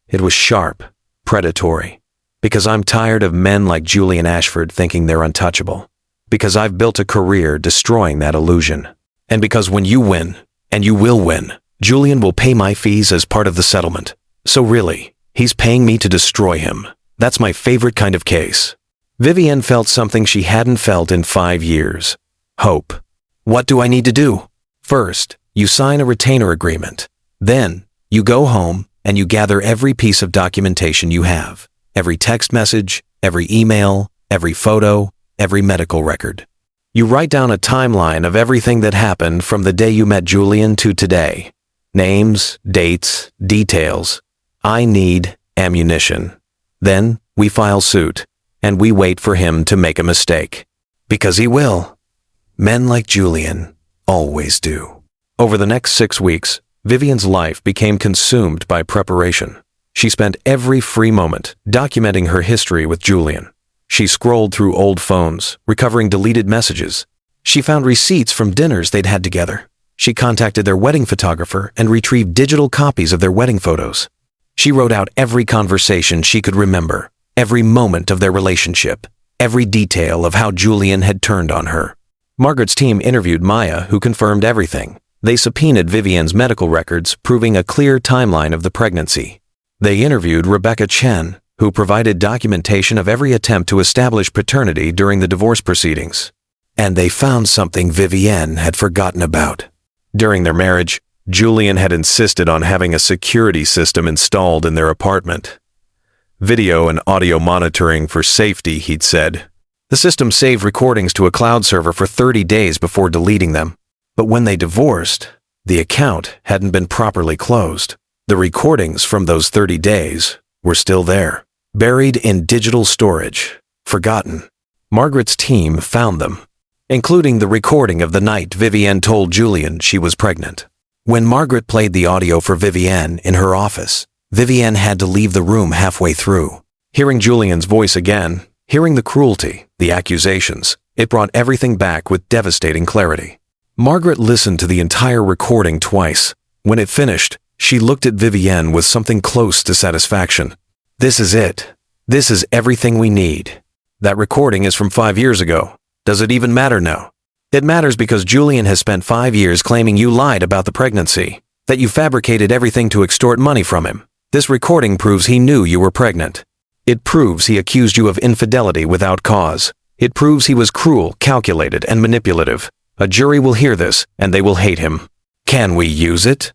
It was sharp, predatory. Because I'm tired of men like Julian Ashford thinking they're untouchable. Because I've built a career destroying that illusion. And because when you win, and you will win, Julian will pay my fees as part of the settlement. So really, he's paying me to destroy him. That's my favorite kind of case. Vivienne felt something she hadn't felt in 5 years. Hope. What do I need to do? First, you sign a retainer agreement. Then, you go home and you gather every piece of documentation you have. Every text message, every email, every photo, every medical record. You write down a timeline of everything that happened from the day you met Julian to today. Names, dates, details. I need ammunition. Then, we file suit, and we wait for him to make a mistake. Because he will. Men like Julian always do. Over the next 6 weeks, Vivienne's life became consumed by preparation. She spent every free moment documenting her history with Julian. She scrolled through old phones, recovering deleted messages. She found receipts from dinners they'd had together. She contacted their wedding photographer and retrieved digital copies of their wedding photos. She wrote out every conversation she could remember, every moment of their relationship, every detail of how Julian had turned on her. Margaret's team interviewed Maya, who confirmed everything. They subpoenaed Vivienne's medical records, proving a clear timeline of the pregnancy. They interviewed Rebecca Chen, who provided documentation of every attempt to establish paternity during the divorce proceedings. And they found something Vivienne had forgotten about. During their marriage, Julian had insisted on having a security system installed in their apartment. Video and audio monitoring for safety, he'd said. The system saved recordings to a cloud server for 30 days before deleting them. But when they divorced, the account hadn't been properly closed. The recordings from those 30 days were still there, buried in digital storage, forgotten. Margaret's team found them, including the recording of the night Vivienne told Julian she was pregnant. When Margaret played the audio for Vivienne in her office, Vivienne had to leave the room halfway through. Hearing Julian's voice again, hearing the cruelty, the accusations, it brought everything back with devastating clarity. Margaret listened to the entire recording twice. When it finished, she looked at Vivienne with something close to satisfaction. This is it. This is everything we need. That recording is from 5 years ago. Does it even matter now? It matters because Julian has spent 5 years claiming you lied about the pregnancy, that you fabricated everything to extort money from him. This recording proves he knew you were pregnant. It proves he accused you of infidelity without cause. It proves he was cruel, calculated, and manipulative. A jury will hear this, and they will hate him. Can we use it?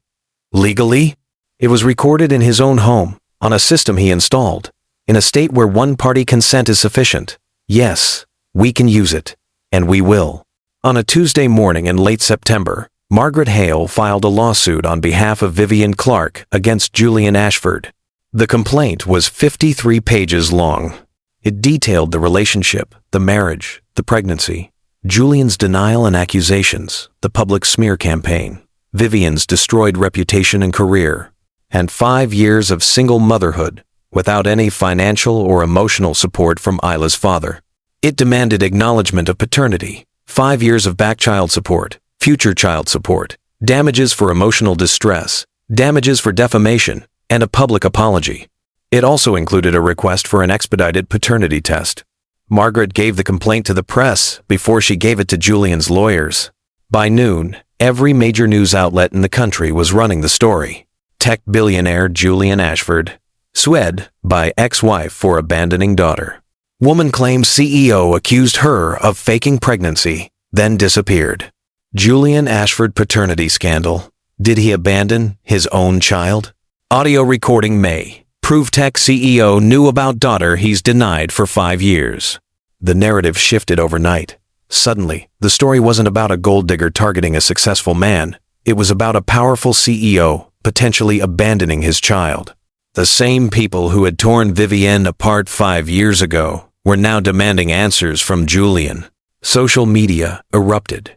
Legally? It was recorded in his own home, on a system he installed, in a state where one-party consent is sufficient. Yes, we can use it, and we will. On a Tuesday morning in late September, Margaret Hale filed a lawsuit on behalf of Vivienne Clark against Julian Ashford. The complaint was 53 pages long. It detailed the relationship, the marriage, the pregnancy, Julian's denial and accusations, the public smear campaign, Vivienne's destroyed reputation and career, and 5 years of single motherhood without any financial or emotional support from Isla's father. It demanded acknowledgement of paternity, 5 years of back child support, future child support, damages for emotional distress, damages for defamation, and a public apology. It also included a request for an expedited paternity test. Margaret gave the complaint to the press before she gave it to Julian's lawyers. By noon, every major news outlet in the country was running the story. Tech billionaire Julian Ashford, sued by ex-wife for abandoning daughter. Woman claims CEO accused her of faking pregnancy, then disappeared. Julian Ashford paternity scandal. Did he abandon his own child? Audio recording May. Prove Tech CEO knew about daughter he's denied for 5 years. The narrative shifted overnight. Suddenly, the story wasn't about a gold digger targeting a successful man. It was about a powerful CEO potentially abandoning his child. The same people who had torn Vivienne apart 5 years ago were now demanding answers from Julian. Social media erupted.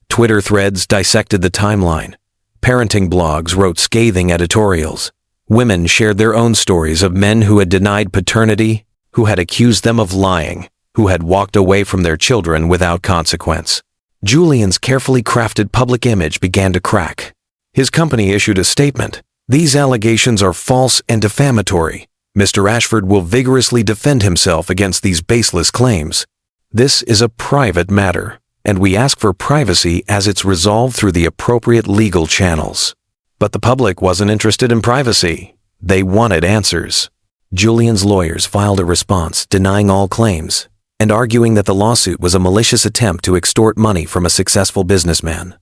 Twitter threads dissected the timeline. Parenting blogs wrote scathing editorials. Women shared their own stories of men who had denied paternity, who had accused them of lying, who had walked away from their children without consequence. Julian's carefully crafted public image began to crack. His company issued a statement. "These allegations are false and defamatory. Mr. Ashford will vigorously defend himself against these baseless claims. This is a private matter, and we ask for privacy as it's resolved through the appropriate legal channels." But the public wasn't interested in privacy. They wanted answers. Julian's lawyers filed a response denying all claims and arguing that the lawsuit was a malicious attempt to extort money from a successful businessman.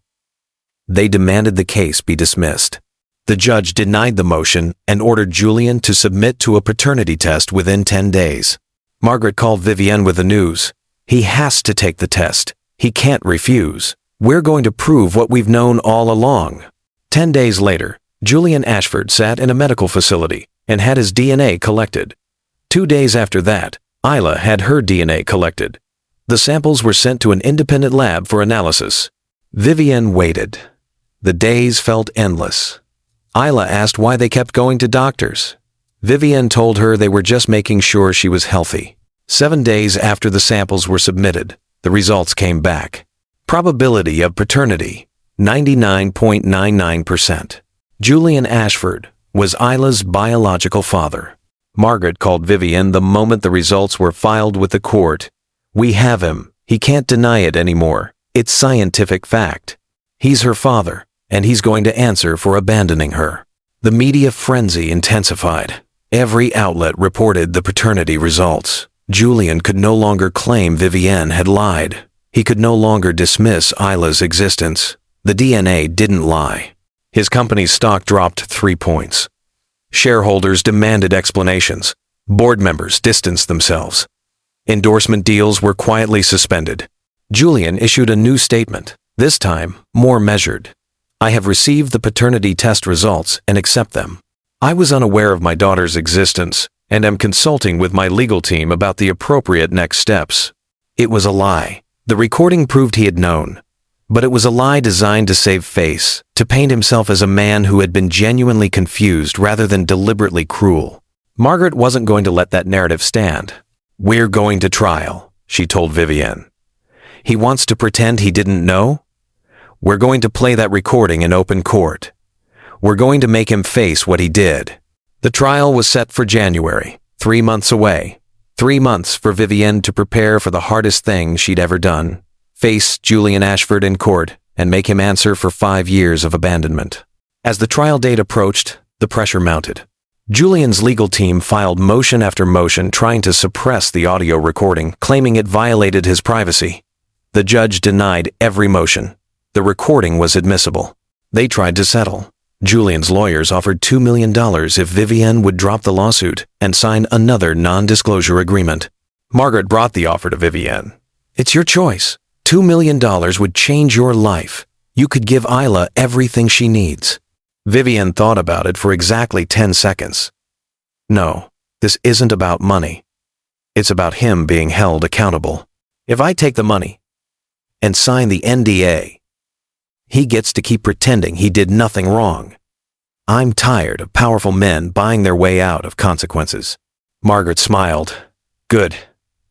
They demanded the case be dismissed. The judge denied the motion and ordered Julian to submit to a paternity test within 10 days. Margaret called Vivienne with the news. "He has to take the test. He can't refuse. We're going to prove what we've known all along." 10 days later, Julian Ashford sat in a medical facility and had his DNA collected. 2 days after that, Isla had her DNA collected. The samples were sent to an independent lab for analysis. Vivienne waited. The days felt endless. Isla asked why they kept going to doctors. Vivienne told her they were just making sure she was healthy. 7 days after the samples were submitted, the results came back. Probability of paternity, 99.99%. Julian Ashford was Isla's biological father. Margaret called Vivienne the moment the results were filed with the court. "We have him. He can't deny it anymore. It's scientific fact. He's her father, and he's going to answer for abandoning her." The media frenzy intensified. Every outlet reported the paternity results. Julian could no longer claim Vivienne had lied. He could no longer dismiss Isla's existence. The DNA didn't lie. His company's stock dropped 3 points. Shareholders demanded explanations. Board members distanced themselves. Endorsement deals were quietly suspended. Julian issued a new statement, this time more measured. "I have received the paternity test results and accept them. I was unaware of my daughter's existence and am consulting with my legal team about the appropriate next steps." It was a lie. The recording proved he had known. But it was a lie designed to save face, to paint himself as a man who had been genuinely confused rather than deliberately cruel. Margaret wasn't going to let that narrative stand. "We're going to trial," she told Vivienne. "He wants to pretend he didn't know? We're going to play that recording in open court. We're going to make him face what he did." The trial was set for January, 3 months away. 3 months for Vivienne to prepare for the hardest thing she'd ever done. Face Julian Ashford in court and make him answer for 5 years of abandonment. As the trial date approached, the pressure mounted. Julian's legal team filed motion after motion trying to suppress the audio recording, claiming it violated his privacy. The judge denied every motion. The recording was admissible. They tried to settle. Julian's lawyers offered $2 million if Vivienne would drop the lawsuit and sign another non-disclosure agreement. Margaret brought the offer to Vivienne. "It's your choice. $2 million would change your life. You could give Isla everything she needs." Vivienne thought about it for exactly 10 seconds. "No, this isn't about money. It's about him being held accountable. If I take the money and sign the NDA, he gets to keep pretending he did nothing wrong. I'm tired of powerful men buying their way out of consequences." Margaret smiled. "Good.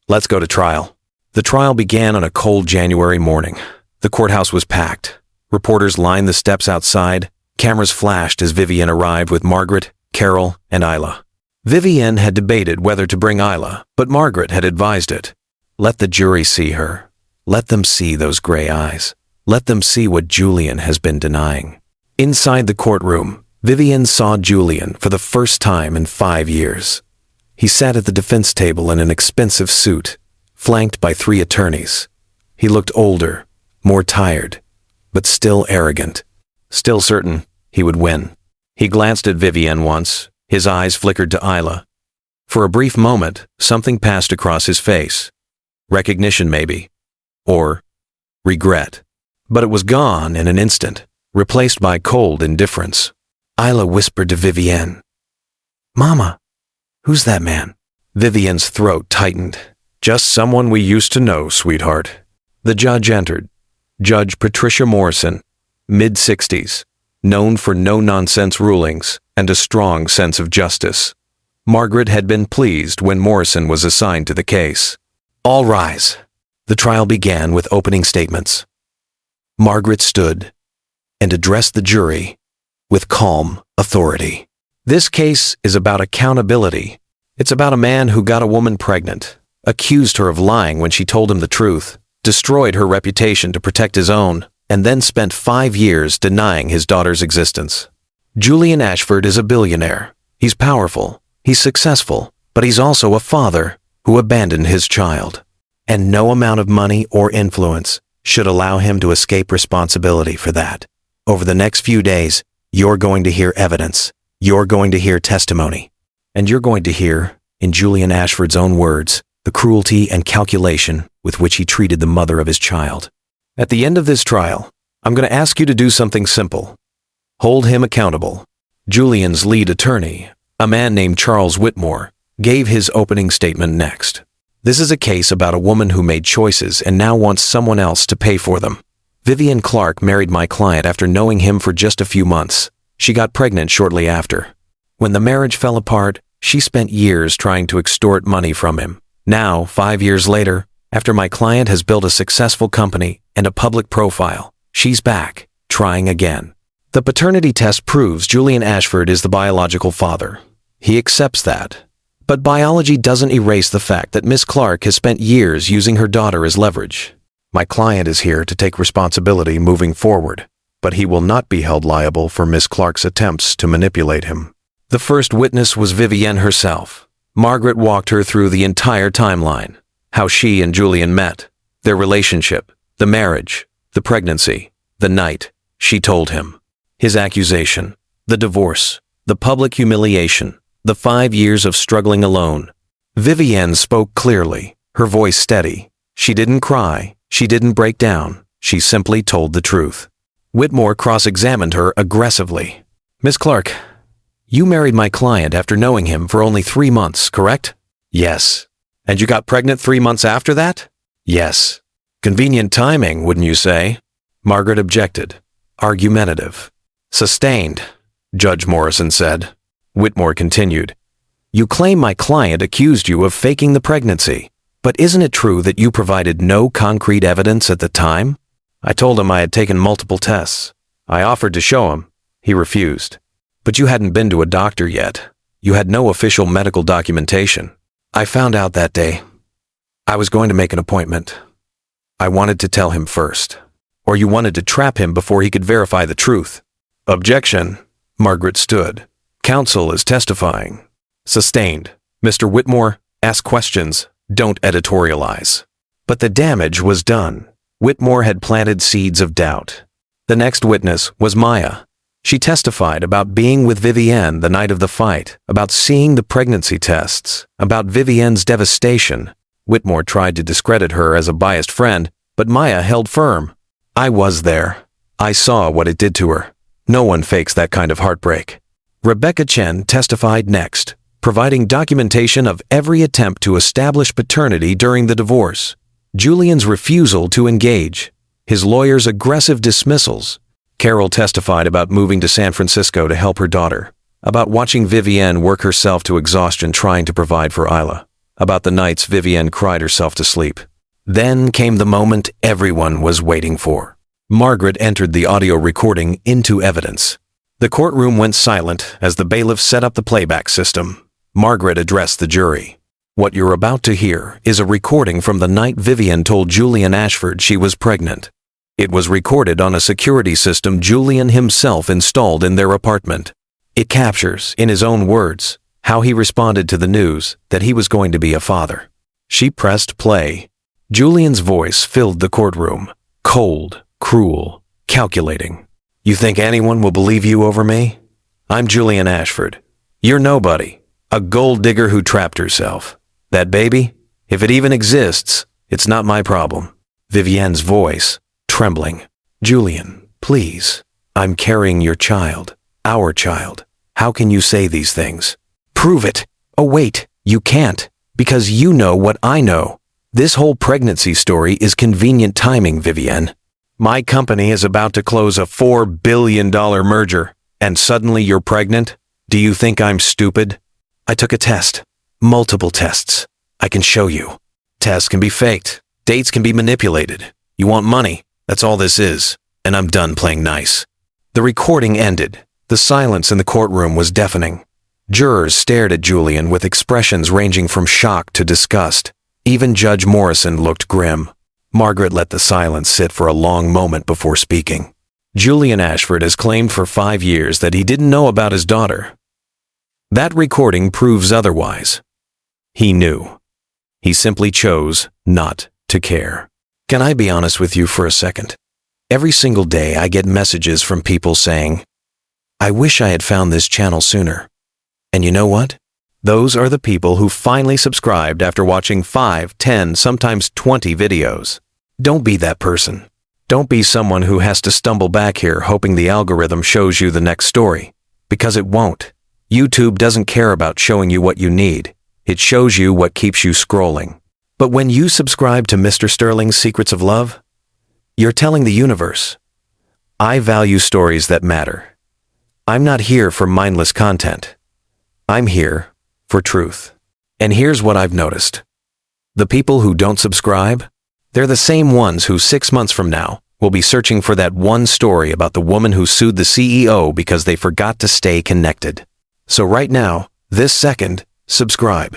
Let's go to trial." The trial began on a cold January morning. The courthouse was packed. Reporters lined the steps outside. Cameras flashed as Vivienne arrived with Margaret, Carol, and Isla. Vivienne had debated whether to bring Isla, but Margaret had advised it. Let the jury see her. Let them see those gray eyes. Let them see what Julian has been denying. Inside the courtroom, Vivienne saw Julian for the first time in 5 years. He sat at the defense table in an expensive suit, flanked by 3 attorneys. He looked older, more tired, but still arrogant, still certain he would win. He glanced at Vivienne once, his eyes flickered to Isla. For a brief moment, something passed across his face. Recognition, maybe. Or regret. But it was gone in an instant, replaced by cold indifference. Isla whispered to Vivienne, "Mama, who's that man?" Vivienne's throat tightened. "Just someone we used to know, sweetheart." The judge entered. Judge Patricia Morrison, mid-60s, known for no-nonsense rulings and a strong sense of justice. Margaret had been pleased when Morrison was assigned to the case. All rise. The trial began with opening statements. Margaret stood and addressed the jury with calm authority. This case is about accountability. It's about a man who got a woman pregnant, accused her of lying when she told him the truth, destroyed her reputation to protect his own, and then spent 5 years denying his daughter's existence. Julian Ashford is a billionaire. He's powerful, he's successful, but he's also a father who abandoned his child. And no amount of money or influence should allow him to escape responsibility for that. Over the next few days, you're going to hear evidence, you're going to hear testimony, and you're going to hear, in Julian Ashford's own words, the cruelty and calculation with which he treated the mother of his child. At the end of this trial, I'm going to ask you to do something simple. Hold him accountable. Julian's lead attorney, a man named Charles Whitmore, gave his opening statement next. This is a case about a woman who made choices and now wants someone else to pay for them. Vivian Clark married my client after knowing him for just a few months. She got pregnant shortly after. When the marriage fell apart, she spent years trying to extort money from him. Now, 5 years later, after my client has built a successful company and a public profile, she's back, trying again. The paternity test proves Julian Ashford is the biological father. He accepts that. But biology doesn't erase the fact that Miss Clark has spent years using her daughter as leverage. My client is here to take responsibility moving forward, but he will not be held liable for Miss Clark's attempts to manipulate him. The first witness was Vivienne herself. Margaret walked her through the entire timeline, how she and Julian met, their relationship, the marriage, the pregnancy, the night she told him, his accusation, the divorce, the public humiliation, the 5 years of struggling alone. Vivienne spoke clearly, her voice steady. She didn't cry, she didn't break down, she simply told the truth. Whitmore cross-examined her aggressively. Miss Clark, you married my client after knowing him for only 3 months, correct? Yes. And you got pregnant 3 months after that? Yes. Convenient timing, wouldn't you say? Margaret objected. Argumentative. Sustained, Judge Morrison said. Whitmore continued. You claim my client accused you of faking the pregnancy, but isn't it true that you provided no concrete evidence at the time? I told him I had taken multiple tests. I offered to show him. He refused. But you hadn't been to a doctor yet. You had no official medical documentation. I found out that day. I was going to make an appointment. I wanted to tell him first. Or you wanted to trap him before he could verify the truth. Objection. Margaret stood. Counsel is testifying. Sustained. Mr. Whitmore, ask questions. Don't editorialize. But the damage was done. Whitmore had planted seeds of doubt. The next witness was Maya. She testified about being with Vivienne the night of the fight, about seeing the pregnancy tests, about Vivienne's devastation. Whitmore tried to discredit her as a biased friend, but Maya held firm. I was there. I saw what it did to her. No one fakes that kind of heartbreak. Rebecca Chen testified next, providing documentation of every attempt to establish paternity during the divorce, Julian's refusal to engage, his lawyer's aggressive dismissals. Carol testified about moving to San Francisco to help her daughter, about watching Vivienne work herself to exhaustion trying to provide for Isla, about the nights Vivienne cried herself to sleep. Then came the moment everyone was waiting for. Margaret entered the audio recording into evidence. The courtroom went silent as the bailiff set up the playback system. Margaret addressed the jury. What you're about to hear is a recording from the night Vivienne told Julian Ashford she was pregnant. It was recorded on a security system Julian himself installed in their apartment. It captures, in his own words, how he responded to the news that he was going to be a father. She pressed play. Julian's voice filled the courtroom, cold, cruel, calculating. You think anyone will believe you over me? I'm Julian Ashford. You're nobody, a gold digger who trapped herself. That baby, if it even exists, it's not my problem. Vivienne's voice, trembling. Julian, please. I'm carrying your child, our child. How can you say these things? Prove it. Oh wait, you can't, because you know what I know. This whole pregnancy story is convenient timing, Vivienne. My company is about to close a $4 billion merger, and suddenly you're pregnant? Do you think I'm stupid? I took a test. Multiple tests. I can show you. Tests can be faked. Dates can be manipulated. You want money? That's all this is. And I'm done playing nice. The recording ended. The silence in the courtroom was deafening. Jurors stared at Julian with expressions ranging from shock to disgust. Even Judge Morrison looked grim. Margaret let the silence sit for a long moment before speaking. Julian Ashford has claimed for 5 years that he didn't know about his daughter. That recording proves otherwise. He knew. He simply chose not to care. Can I be honest with you for a second? Every single day I get messages from people saying, "I wish I had found this channel sooner." And you know what? Those are the people who finally subscribed after watching 5, 10, sometimes 20 videos. Don't be that person. Don't be someone who has to stumble back here hoping the algorithm shows you the next story. Because it won't. YouTube doesn't care about showing you what you need. It shows you what keeps you scrolling. But when you subscribe to Mr. Sterling's Secrets of Love, you're telling the universe, I value stories that matter. I'm not here for mindless content. I'm here for truth. And here's what I've noticed. The people who don't subscribe, they're the same ones who 6 months from now will be searching for that one story about the woman who sued the CEO because they forgot to stay connected. So right now, this second, subscribe.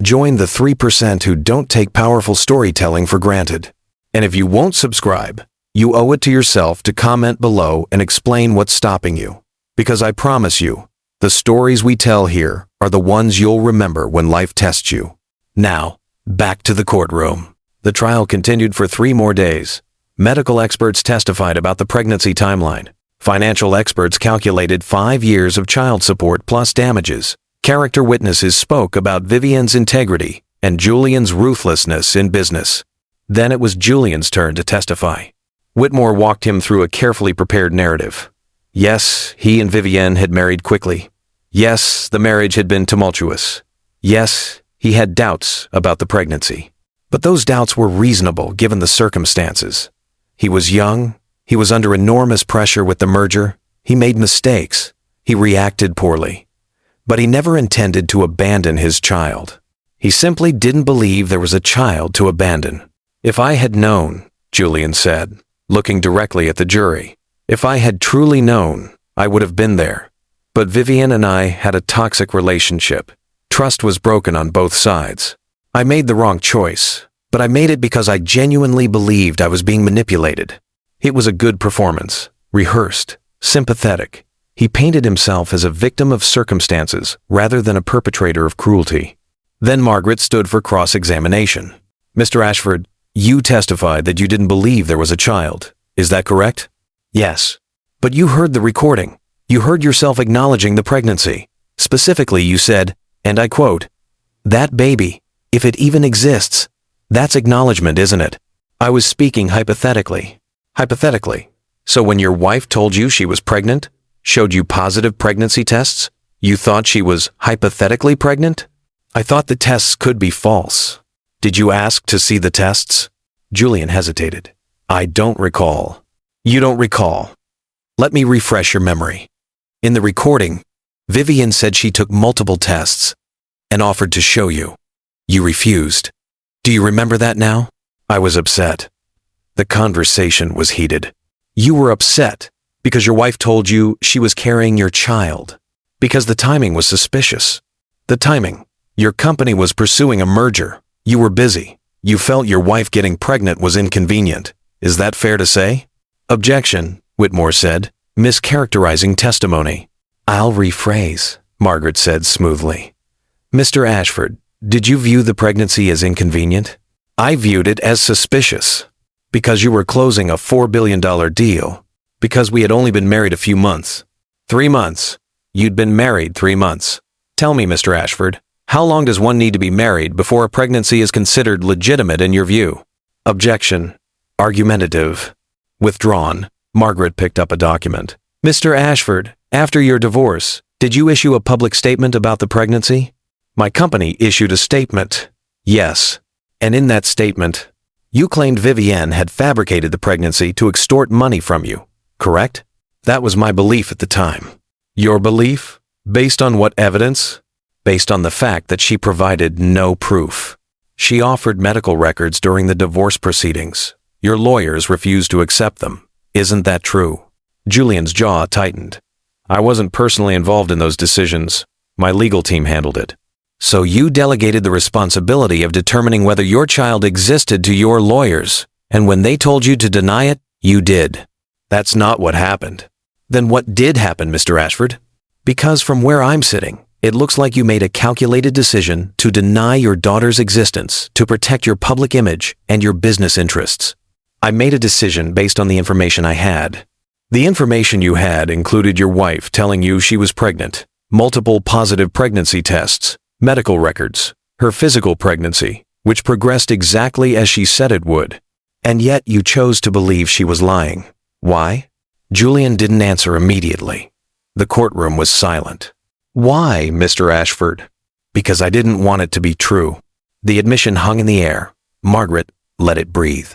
Join the 3% who don't take powerful storytelling for granted. And if you won't subscribe, you owe it to yourself to comment below and explain what's stopping you. Because I promise you, the stories we tell here are the ones you'll remember when life tests you. Now, back to the courtroom. The trial continued for 3 more days. Medical experts testified about the pregnancy timeline. Financial experts calculated 5 years of child support plus damages. Character witnesses spoke about Vivienne's integrity and Julian's ruthlessness in business. Then it was Julian's turn to testify. Whitmore walked him through a carefully prepared narrative. Yes, he and Vivienne had married quickly. Yes, the marriage had been tumultuous. Yes, he had doubts about the pregnancy. But those doubts were reasonable given the circumstances. He was young. He was under enormous pressure with the merger. He made mistakes. He reacted poorly. But he never intended to abandon his child. He simply didn't believe there was a child to abandon. If I had known, Julian said, looking directly at the jury, if I had truly known, I would have been there. But Vivienne and I had a toxic relationship. Trust was broken on both sides. I made the wrong choice, but I made it because I genuinely believed I was being manipulated. It was a good performance, rehearsed, sympathetic. He painted himself as a victim of circumstances rather than a perpetrator of cruelty. Then Margaret stood for cross-examination. Mr. Ashford, you testified that you didn't believe there was a child. Is that correct? Yes. But you heard the recording. You heard yourself acknowledging the pregnancy. Specifically, you said, and I quote, "That baby, if it even exists, that's acknowledgement, isn't it?" I was speaking hypothetically. Hypothetically. So when your wife told you she was pregnant, showed you positive pregnancy tests, you thought she was hypothetically pregnant? I thought the tests could be false. Did you ask to see the tests? Julian hesitated. I don't recall. You don't recall. Let me refresh your memory. In the recording, Vivienne said she took multiple tests and offered to show you. You refused. Do you remember that now? I was upset. The conversation was heated. You were upset because your wife told you she was carrying your child. Because the timing was suspicious. The timing. Your company was pursuing a merger. You were busy. You felt your wife getting pregnant was inconvenient. Is that fair to say? Objection, Whitmore said, mischaracterizing testimony. I'll rephrase, Margaret said smoothly. Mr. Ashford, did you view the pregnancy as inconvenient? I viewed it as suspicious. Because you were closing a $4 billion deal. Because we had only been married a few months. 3 months. You'd been married 3 months. Tell me, Mr. Ashford, how long does one need to be married before a pregnancy is considered legitimate in your view? Objection. Argumentative. Withdrawn. Margaret picked up a document. Mr. Ashford, after your divorce, did you issue a public statement about the pregnancy? My company issued a statement. Yes. And in that statement, you claimed Vivienne had fabricated the pregnancy to extort money from you, correct? That was my belief at the time. Your belief? Based on what evidence? Based on the fact that she provided no proof. She offered medical records during the divorce proceedings. Your lawyers refused to accept them. Isn't that true? Julian's jaw tightened. I wasn't personally involved in those decisions. My legal team handled it. So you delegated the responsibility of determining whether your child existed to your lawyers, and when they told you to deny it, you did. That's not what happened. Then what did happen, Mr. Ashford? Because from where I'm sitting, it looks like you made a calculated decision to deny your daughter's existence to protect your public image and your business interests. I made a decision based on the information I had. The information you had included your wife telling you she was pregnant, multiple positive pregnancy tests, medical records, her physical pregnancy, which progressed exactly as she said it would. And yet you chose to believe she was lying. Why? Julian didn't answer immediately. The courtroom was silent. Why, Mr. Ashford? Because I didn't want it to be true. The admission hung in the air. Margaret, let it breathe.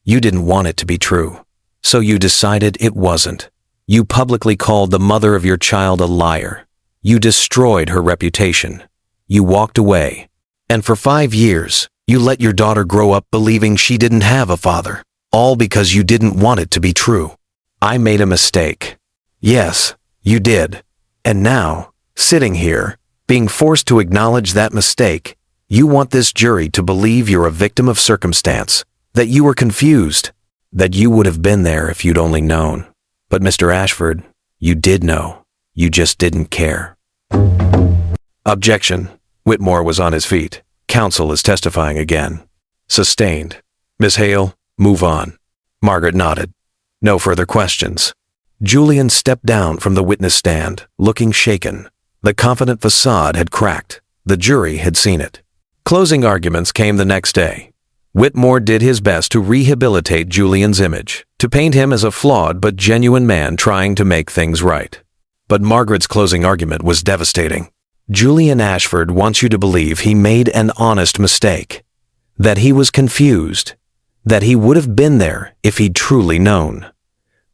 You didn't want it to be true. So you decided it wasn't. You publicly called the mother of your child a liar. You destroyed her reputation. You walked away. And for 5 years, you let your daughter grow up believing she didn't have a father, all because you didn't want it to be true. I made a mistake. Yes, you did. And now, sitting here, being forced to acknowledge that mistake, you want this jury to believe you're a victim of circumstance, that you were confused, that you would have been there if you'd only known. But Mr. Ashford, you did know. You just didn't care. Objection. Whitmore was on his feet. Counsel is testifying again. Sustained. Miss Hale, move on. Margaret nodded. No further questions. Julian stepped down from the witness stand, looking shaken. The confident facade had cracked. The jury had seen it. Closing arguments came the next day. Whitmore did his best to rehabilitate Julian's image, to paint him as a flawed but genuine man trying to make things right. But Margaret's closing argument was devastating. Julian Ashford wants you to believe he made an honest mistake, that he was confused, that he would have been there if he'd truly known.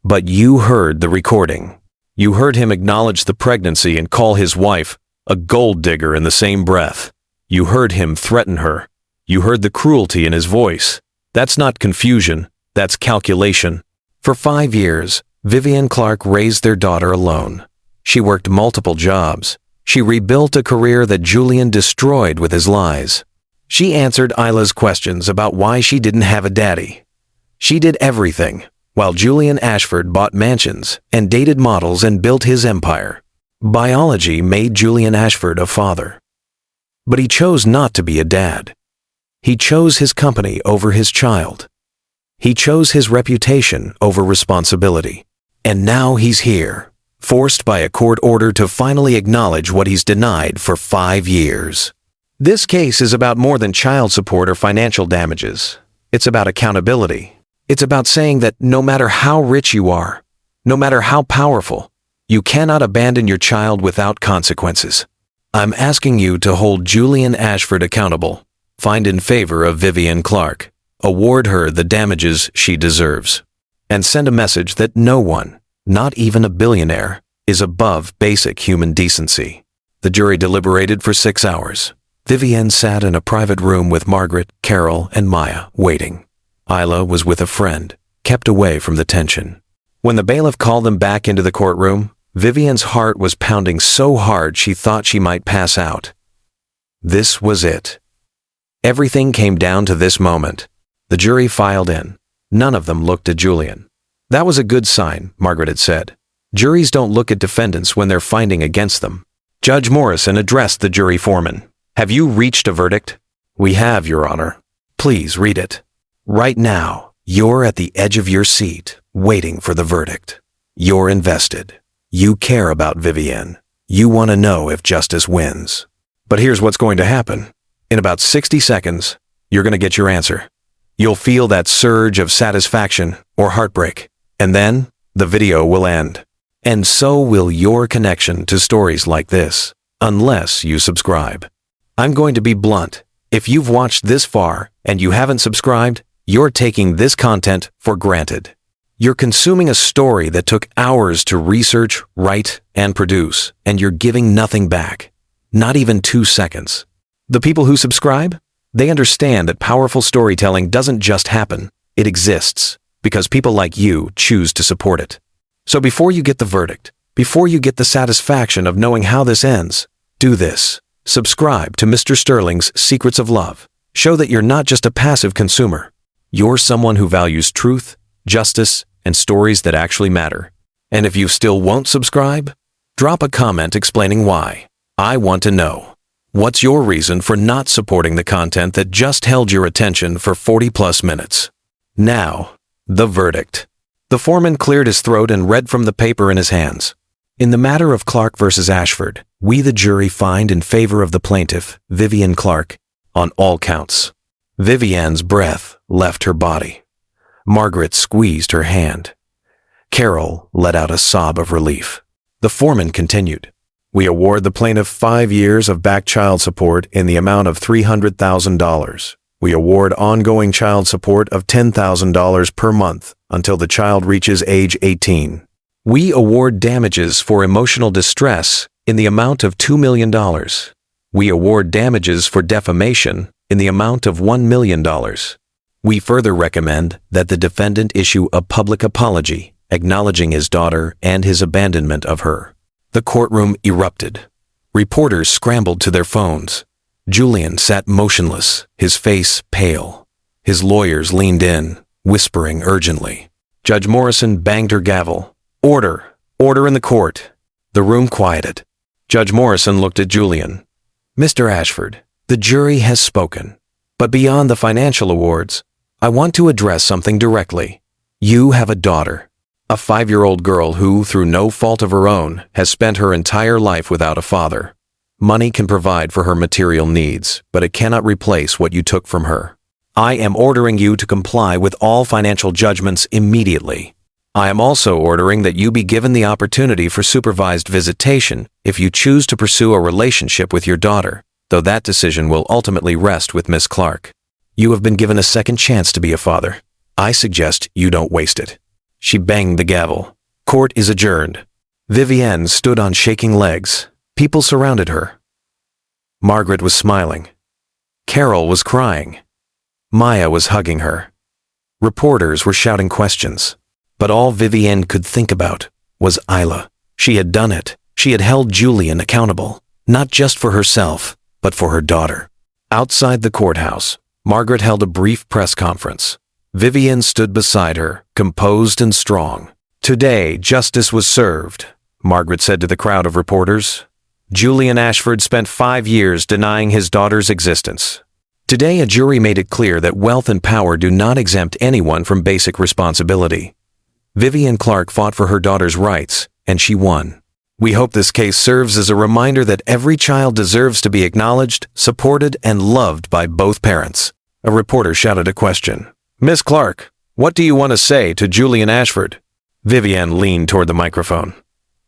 But you heard the recording. You heard him acknowledge the pregnancy and call his wife a gold digger in the same breath. You heard him threaten her. You heard the cruelty in his voice. That's not confusion, that's calculation. For 5 years, Vivienne Clark raised their daughter alone. She worked multiple jobs. She rebuilt a career that Julian destroyed with his lies. She answered Isla's questions about why she didn't have a daddy. She did everything, while Julian Ashford bought mansions and dated models and built his empire. Biology made Julian Ashford a father. But he chose not to be a dad. He chose his company over his child. He chose his reputation over responsibility. And now he's here, forced by a court order to finally acknowledge what he's denied for 5 years. This case is about more than child support or financial damages. It's about accountability. It's about saying that no matter how rich you are, no matter how powerful, you cannot abandon your child without consequences. I'm asking you to hold Julian Ashford accountable, find in favor of Vivienne Clark, award her the damages she deserves, and send a message that no one, not even a billionaire, is above basic human decency. The jury deliberated for 6 hours. Vivienne sat in a private room with Margaret, Carol, and Maya, waiting. Isla was with a friend, kept away from the tension. When the bailiff called them back into the courtroom, Vivienne's heart was pounding so hard she thought she might pass out. This was it. Everything came down to this moment. The jury filed in. None of them looked at Julian. That was a good sign, Margaret had said. Juries don't look at defendants when they're finding against them. Judge Morrison addressed the jury foreman. Have you reached a verdict? We have, Your Honor. Please read it. Right now, you're at the edge of your seat, waiting for the verdict. You're invested. You care about Vivienne. You want to know if justice wins. But here's what's going to happen. In about 60 seconds, you're going to get your answer. You'll feel that surge of satisfaction or heartbreak, and then the video will end. And so will your connection to stories like this, unless you subscribe. I'm going to be blunt. If you've watched this far and you haven't subscribed, you're taking this content for granted. You're consuming a story that took hours to research, write, and produce, and you're giving nothing back. Not even 2 seconds. The people who subscribe? They understand that powerful storytelling doesn't just happen, it exists, because people like you choose to support it. So before you get the verdict, before you get the satisfaction of knowing how this ends, do this. Subscribe to Mr. Sterling's Secrets of Love. Show that you're not just a passive consumer. You're someone who values truth, justice, and stories that actually matter. And if you still won't subscribe, drop a comment explaining why. I want to know. What's your reason for not supporting the content that just held your attention for 40+ minutes? Now, the verdict. The foreman cleared his throat and read from the paper in his hands. In the matter of Clark versus Ashford, we the jury find in favor of the plaintiff, Vivienne Clark, on all counts. Vivienne's breath left her body. Margaret squeezed her hand. Carol let out a sob of relief. The foreman continued. We award the plaintiff 5 years of back child support in the amount of $300,000. We award ongoing child support of $10,000 per month until the child reaches age 18. We award damages for emotional distress in the amount of $2 million. We award damages for defamation in the amount of $1 million. We further recommend that the defendant issue a public apology acknowledging his daughter and his abandonment of her. The courtroom erupted. Reporters scrambled to their phones. Julian sat motionless, his face pale. His lawyers leaned in, whispering urgently. Judge Morrison banged her gavel. Order! Order in the court! The room quieted. Judge Morrison looked at Julian. Mr. Ashford, the jury has spoken. But beyond the financial awards, I want to address something directly. You have a daughter. A 5-year-old girl who, through no fault of her own, has spent her entire life without a father. Money can provide for her material needs, but it cannot replace what you took from her. I am ordering you to comply with all financial judgments immediately. I am also ordering that you be given the opportunity for supervised visitation if you choose to pursue a relationship with your daughter, though that decision will ultimately rest with Miss Clark. You have been given a second chance to be a father. I suggest you don't waste it. She banged the gavel. Court is adjourned. Vivienne stood on shaking legs. People surrounded her. Margaret was smiling. Carol was crying. Maya was hugging her. Reporters were shouting questions. But all Vivienne could think about was Isla. She had done it. She had held Julian accountable, not just for herself, but for her daughter. Outside the courthouse, Margaret held a brief press conference. Vivienne stood beside her, composed and strong. Today, justice was served, Margaret said to the crowd of reporters. Julian Ashford spent 5 years denying his daughter's existence. Today, a jury made it clear that wealth and power do not exempt anyone from basic responsibility. Vivienne Clark fought for her daughter's rights, and she won. We hope this case serves as a reminder that every child deserves to be acknowledged, supported, and loved by both parents. A reporter shouted a question. Miss Clark, what do you want to say to Julian Ashford? Vivienne leaned toward the microphone.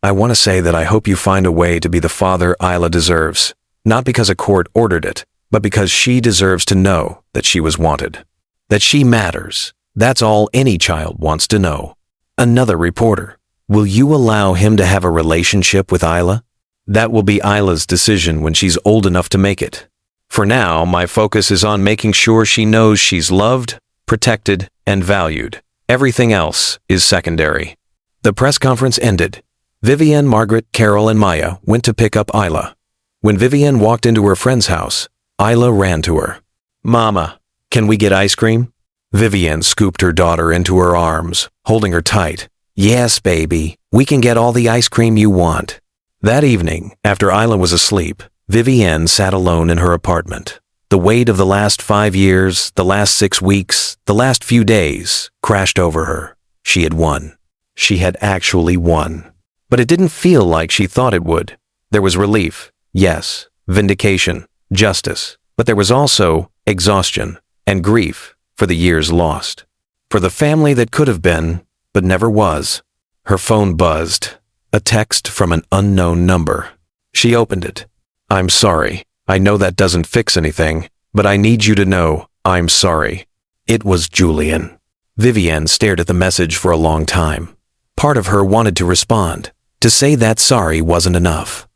I want to say that I hope you find a way to be the father Isla deserves, not because a court ordered it, but because she deserves to know that she was wanted. That she matters. That's all any child wants to know. Another reporter. Will you allow him to have a relationship with Isla? That will be Isla's decision when she's old enough to make it. For now, my focus is on making sure she knows she's loved, protected, and valued. Everything else is secondary. The press conference ended. Vivienne, Margaret, Carol, and Maya went to pick up Isla. When Vivienne walked into her friend's house, Isla ran to her. Mama, can we get ice cream? Vivienne scooped her daughter into her arms, holding her tight. Yes, baby, we can get all the ice cream you want. That evening, after Isla was asleep, Vivienne sat alone in her apartment. The weight of the last 5 years, the last 6 weeks, the last few days crashed over her. She had won. She had actually won. But it didn't feel like she thought it would. There was relief, yes, vindication, justice, but there was also exhaustion and grief for the years lost. For the family that could have been, but never was. Her phone buzzed. A text from an unknown number. She opened it. I'm sorry. I know that doesn't fix anything. but I need you to know I'm sorry. It was Julian. Vivienne stared at the message for a long time. Part of her wanted to respond, to say that sorry wasn't enough.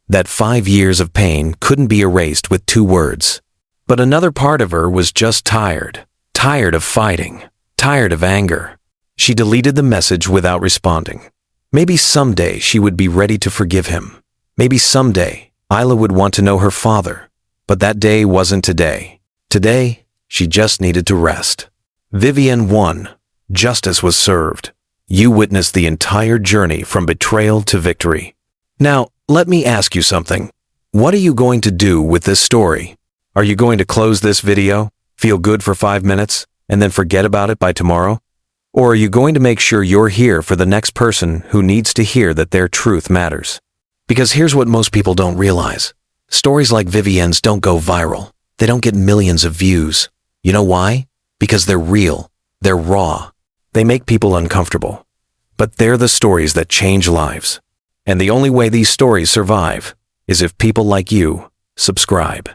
That 5 years of pain couldn't be erased with 2 words. But another part of her was just tired. Tired of fighting. Tired of anger. She deleted the message without responding. Maybe someday she would be ready to forgive him. Maybe someday Isla would want to know her father. But that day wasn't today. Today, she just needed to rest. Vivienne won. Justice was served. You witnessed the entire journey from betrayal to victory. Now, let me ask you something. What are you going to do with this story? Are you going to close this video, feel good for 5 minutes, and then forget about it by tomorrow? Or are you going to make sure you're here for the next person who needs to hear that their truth matters? Because here's what most people don't realize. Stories like Vivienne's don't go viral. They don't get millions of views. You know why? Because they're real. They're raw. They make people uncomfortable. But they're the stories that change lives. And the only way these stories survive is if people like you subscribe.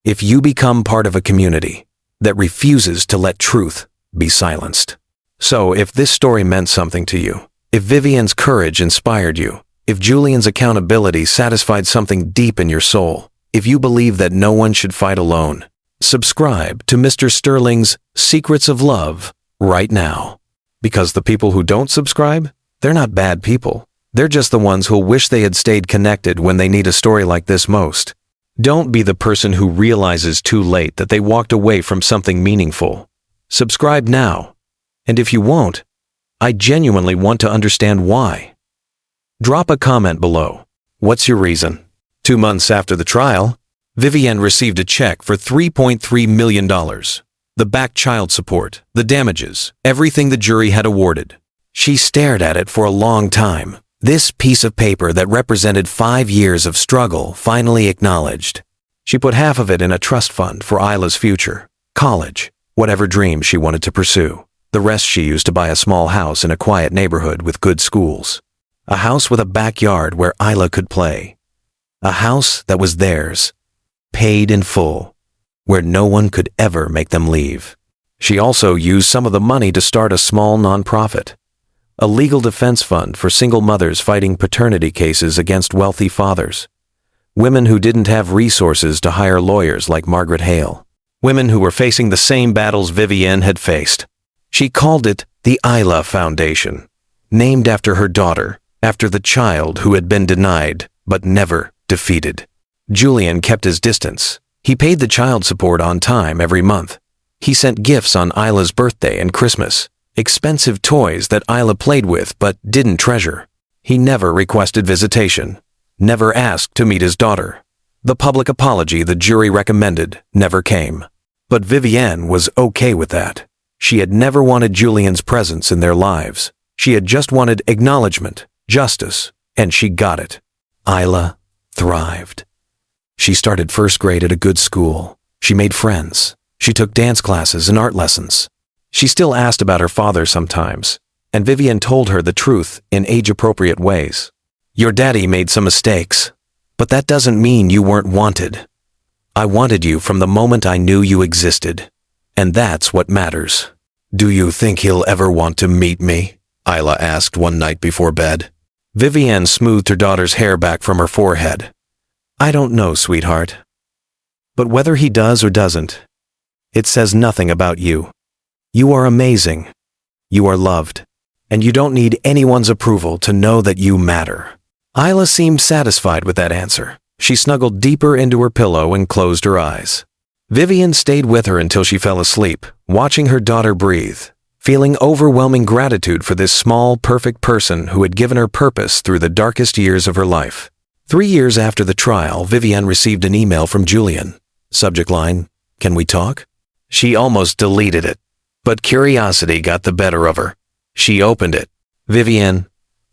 If you become part of a community that refuses to let truth be silenced. So if this story meant something to you, if Vivienne's courage inspired you, if Julian's accountability satisfied something deep in your soul, if you believe that no one should fight alone, subscribe to Mr. Sterling's Secrets of Love right now. Because the people who don't subscribe, they're not bad people. They're just the ones who'll wish they had stayed connected when they need a story like this most. Don't be the person who realizes too late that they walked away from something meaningful. Subscribe now. And if you won't, I genuinely want to understand why. Drop a comment below. What's your reason? 2 months after the trial, Vivienne received a check for $3.3 million. The back child support, the damages, everything the jury had awarded. She stared at it for a long time. This piece of paper that represented 5 years of struggle finally acknowledged. She put half of it in a trust fund for Isla's future, college, whatever dream she wanted to pursue. The rest she used to buy a small house in a quiet neighborhood with good schools. A house with a backyard where Isla could play. A house that was theirs, paid in full, where no one could ever make them leave. She also used some of the money to start a small nonprofit, a legal defense fund for single mothers fighting paternity cases against wealthy fathers. Women who didn't have resources to hire lawyers like Margaret Hale. Women who were facing the same battles Vivienne had faced. She called it the Isla Foundation, named after her daughter, after the child who had been denied but never defeated. Julian kept his distance. He paid the child support on time every month. He sent gifts on Isla's birthday and Christmas, expensive toys that Isla played with but didn't treasure. He never requested visitation, never asked to meet his daughter. The public apology the jury recommended never came. But Vivienne was okay with that. She had never wanted Julian's presence in their lives. She had just wanted acknowledgement, justice, and she got it. Isla thrived. She started first grade at a good school. She made friends. She took dance classes and art lessons. She still asked about her father sometimes, and Vivienne told her the truth in age-appropriate ways. Your daddy made some mistakes, but that doesn't mean you weren't wanted. I wanted you from the moment I knew you existed, and that's what matters. Do you think he'll ever want to meet me? Isla asked one night before bed. Vivienne smoothed her daughter's hair back from her forehead. I don't know, sweetheart. But whether he does or doesn't, it says nothing about you. You are amazing. You are loved. And you don't need anyone's approval to know that you matter. Isla seemed satisfied with that answer. She snuggled deeper into her pillow and closed her eyes. Vivienne stayed with her until she fell asleep, watching her daughter breathe, feeling overwhelming gratitude for this small, perfect person who had given her purpose through the darkest years of her life. 3 years after the trial, Vivienne received an email from Julian. Subject line, "Can we talk?" She almost deleted it, but curiosity got the better of her. She opened it. Vivienne,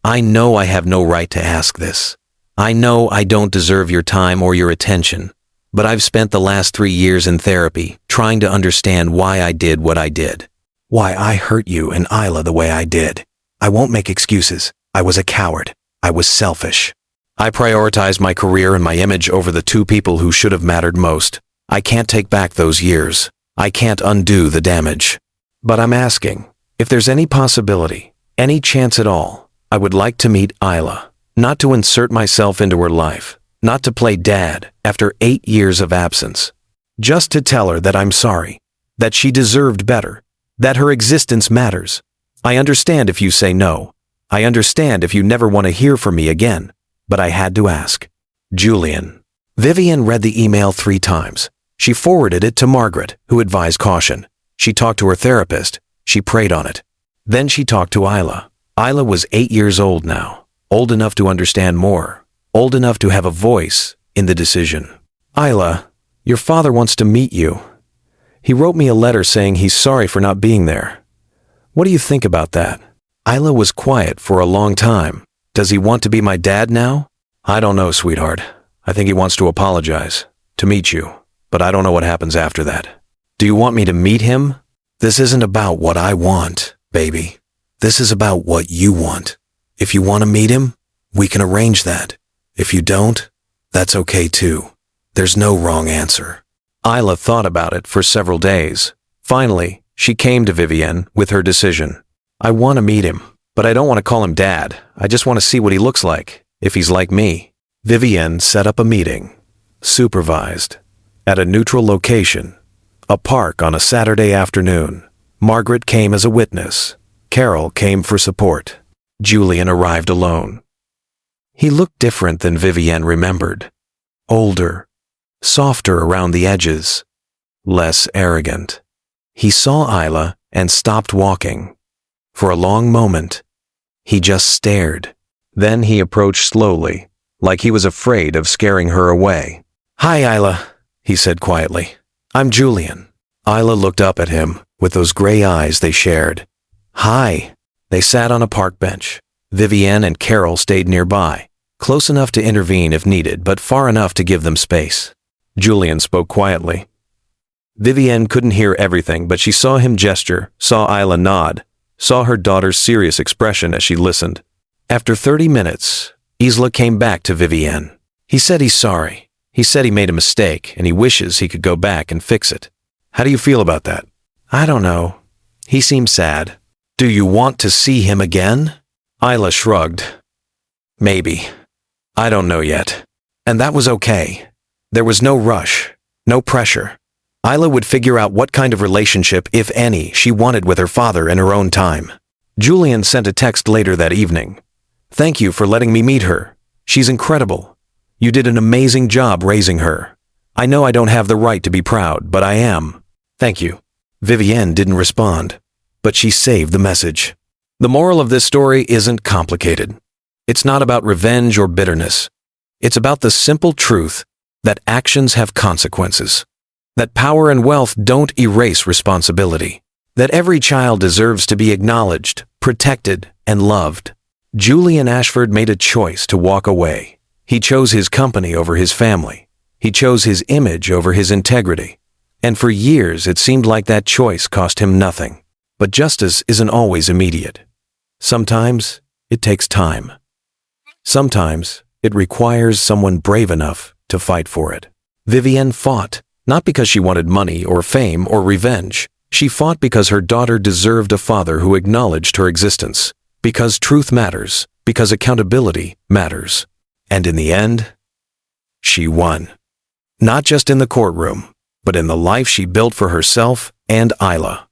I know I have no right to ask this. I know I don't deserve your time or your attention, but I've spent the last 3 years in therapy trying to understand why I did what I did. Why I hurt you and Isla the way I did. I won't make excuses. I was a coward. I was selfish. I prioritized my career and my image over the 2 people who should have mattered most. I can't take back those years. I can't undo the damage. But I'm asking, if there's any possibility, any chance at all, I would like to meet Isla. Not to insert myself into her life, not to play dad after 8 years of absence. Just to tell her that I'm sorry, that she deserved better, that her existence matters. I understand if you say no. I understand if you never want to hear from me again, but I had to ask. Julian. Vivian read the email 3 times. She forwarded it to Margaret, who advised caution. She talked to her therapist. She prayed on it. Then she talked to Isla. Isla was 8 years old now, old enough to understand more, old enough to have a voice in the decision. Isla, your father wants to meet you. He wrote me a letter saying he's sorry for not being there. What do you think about that? Isla was quiet for a long time. Does he want to be my dad now? I don't know, sweetheart. I think he wants to apologize, to meet you, but I don't know what happens after that. Do you want me to meet him? This isn't about what I want, baby. This is about what you want. If you want to meet him, we can arrange that. If you don't, that's okay too. There's no wrong answer. Isla thought about it for several days. Finally, she came to Vivienne with her decision. I want to meet him, but I don't want to call him dad. I just want to see what he looks like, if he's like me. Vivienne set up a meeting, supervised, at a neutral location, a park on a Saturday afternoon. Margaret came as a witness. Carol came for support. Julian arrived alone. He looked different than Vivienne remembered. Older, softer around the edges, less arrogant. He saw Isla and stopped walking. For a long moment, he just stared. Then he approached slowly, like he was afraid of scaring her away. Hi, Isla, he said quietly. I'm Julian. Isla looked up at him with those gray eyes they shared. Hi. They sat on a park bench. Vivienne and Carol stayed nearby, close enough to intervene if needed, but far enough to give them space. Julian spoke quietly. Vivienne couldn't hear everything, but she saw him gesture, saw Isla nod, saw her daughter's serious expression as she listened. After 30 minutes, Isla came back to Vivienne. He said he's sorry. He said he made a mistake, and he wishes he could go back and fix it. How do you feel about that? I don't know. He seemed sad. Do you want to see him again? Isla shrugged. Maybe. I don't know yet. And that was okay. There was no rush, no pressure. Isla would figure out what kind of relationship, if any, she wanted with her father in her own time. Julian sent a text later that evening. Thank you for letting me meet her. She's incredible. You did an amazing job raising her. I know I don't have the right to be proud, but I am. Thank you. Vivienne didn't respond, but she saved the message. The moral of this story isn't complicated. It's not about revenge or bitterness. It's about the simple truth that actions have consequences. That power and wealth don't erase responsibility. That every child deserves to be acknowledged, protected, and loved. Julian Ashford made a choice to walk away. He chose his company over his family. He chose his image over his integrity. And for years it seemed like that choice cost him nothing. But justice isn't always immediate. Sometimes it takes time. Sometimes it requires someone brave enough to fight for it. Vivienne fought, not because she wanted money or fame or revenge. She fought because her daughter deserved a father who acknowledged her existence. Because truth matters. Because accountability matters. And in the end, she won. Not just in the courtroom, but in the life she built for herself and Isla.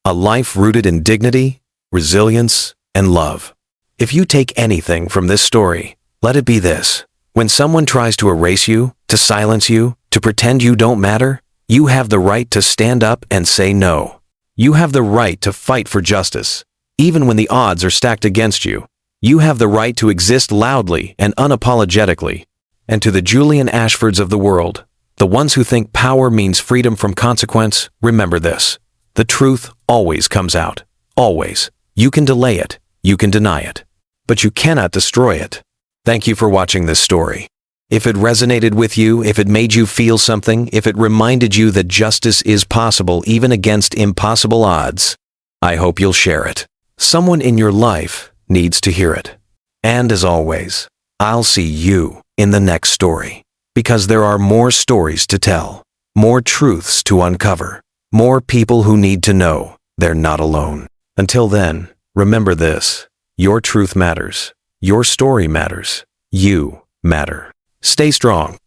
A life rooted in dignity, resilience, and love. If you take anything from this story, let it be this. When someone tries to erase you, to silence you, to pretend you don't matter, you have the right to stand up and say no. You have the right to fight for justice, even when the odds are stacked against you. You have the right to exist loudly and unapologetically. And to the Julian Ashfords of the world, the ones who think power means freedom from consequence, remember this. The truth always comes out. Always. You can delay it. You can deny it. But you cannot destroy it. Thank you for watching this story. If it resonated with you, if it made you feel something, if it reminded you that justice is possible even against impossible odds, I hope you'll share it. Someone in your life needs to hear it. And as always, I'll see you in the next story, because there are more stories to tell. more truths to uncover, more people who need to know they're not alone. Until then, remember this: your truth matters, your story matters, you matter. Stay strong,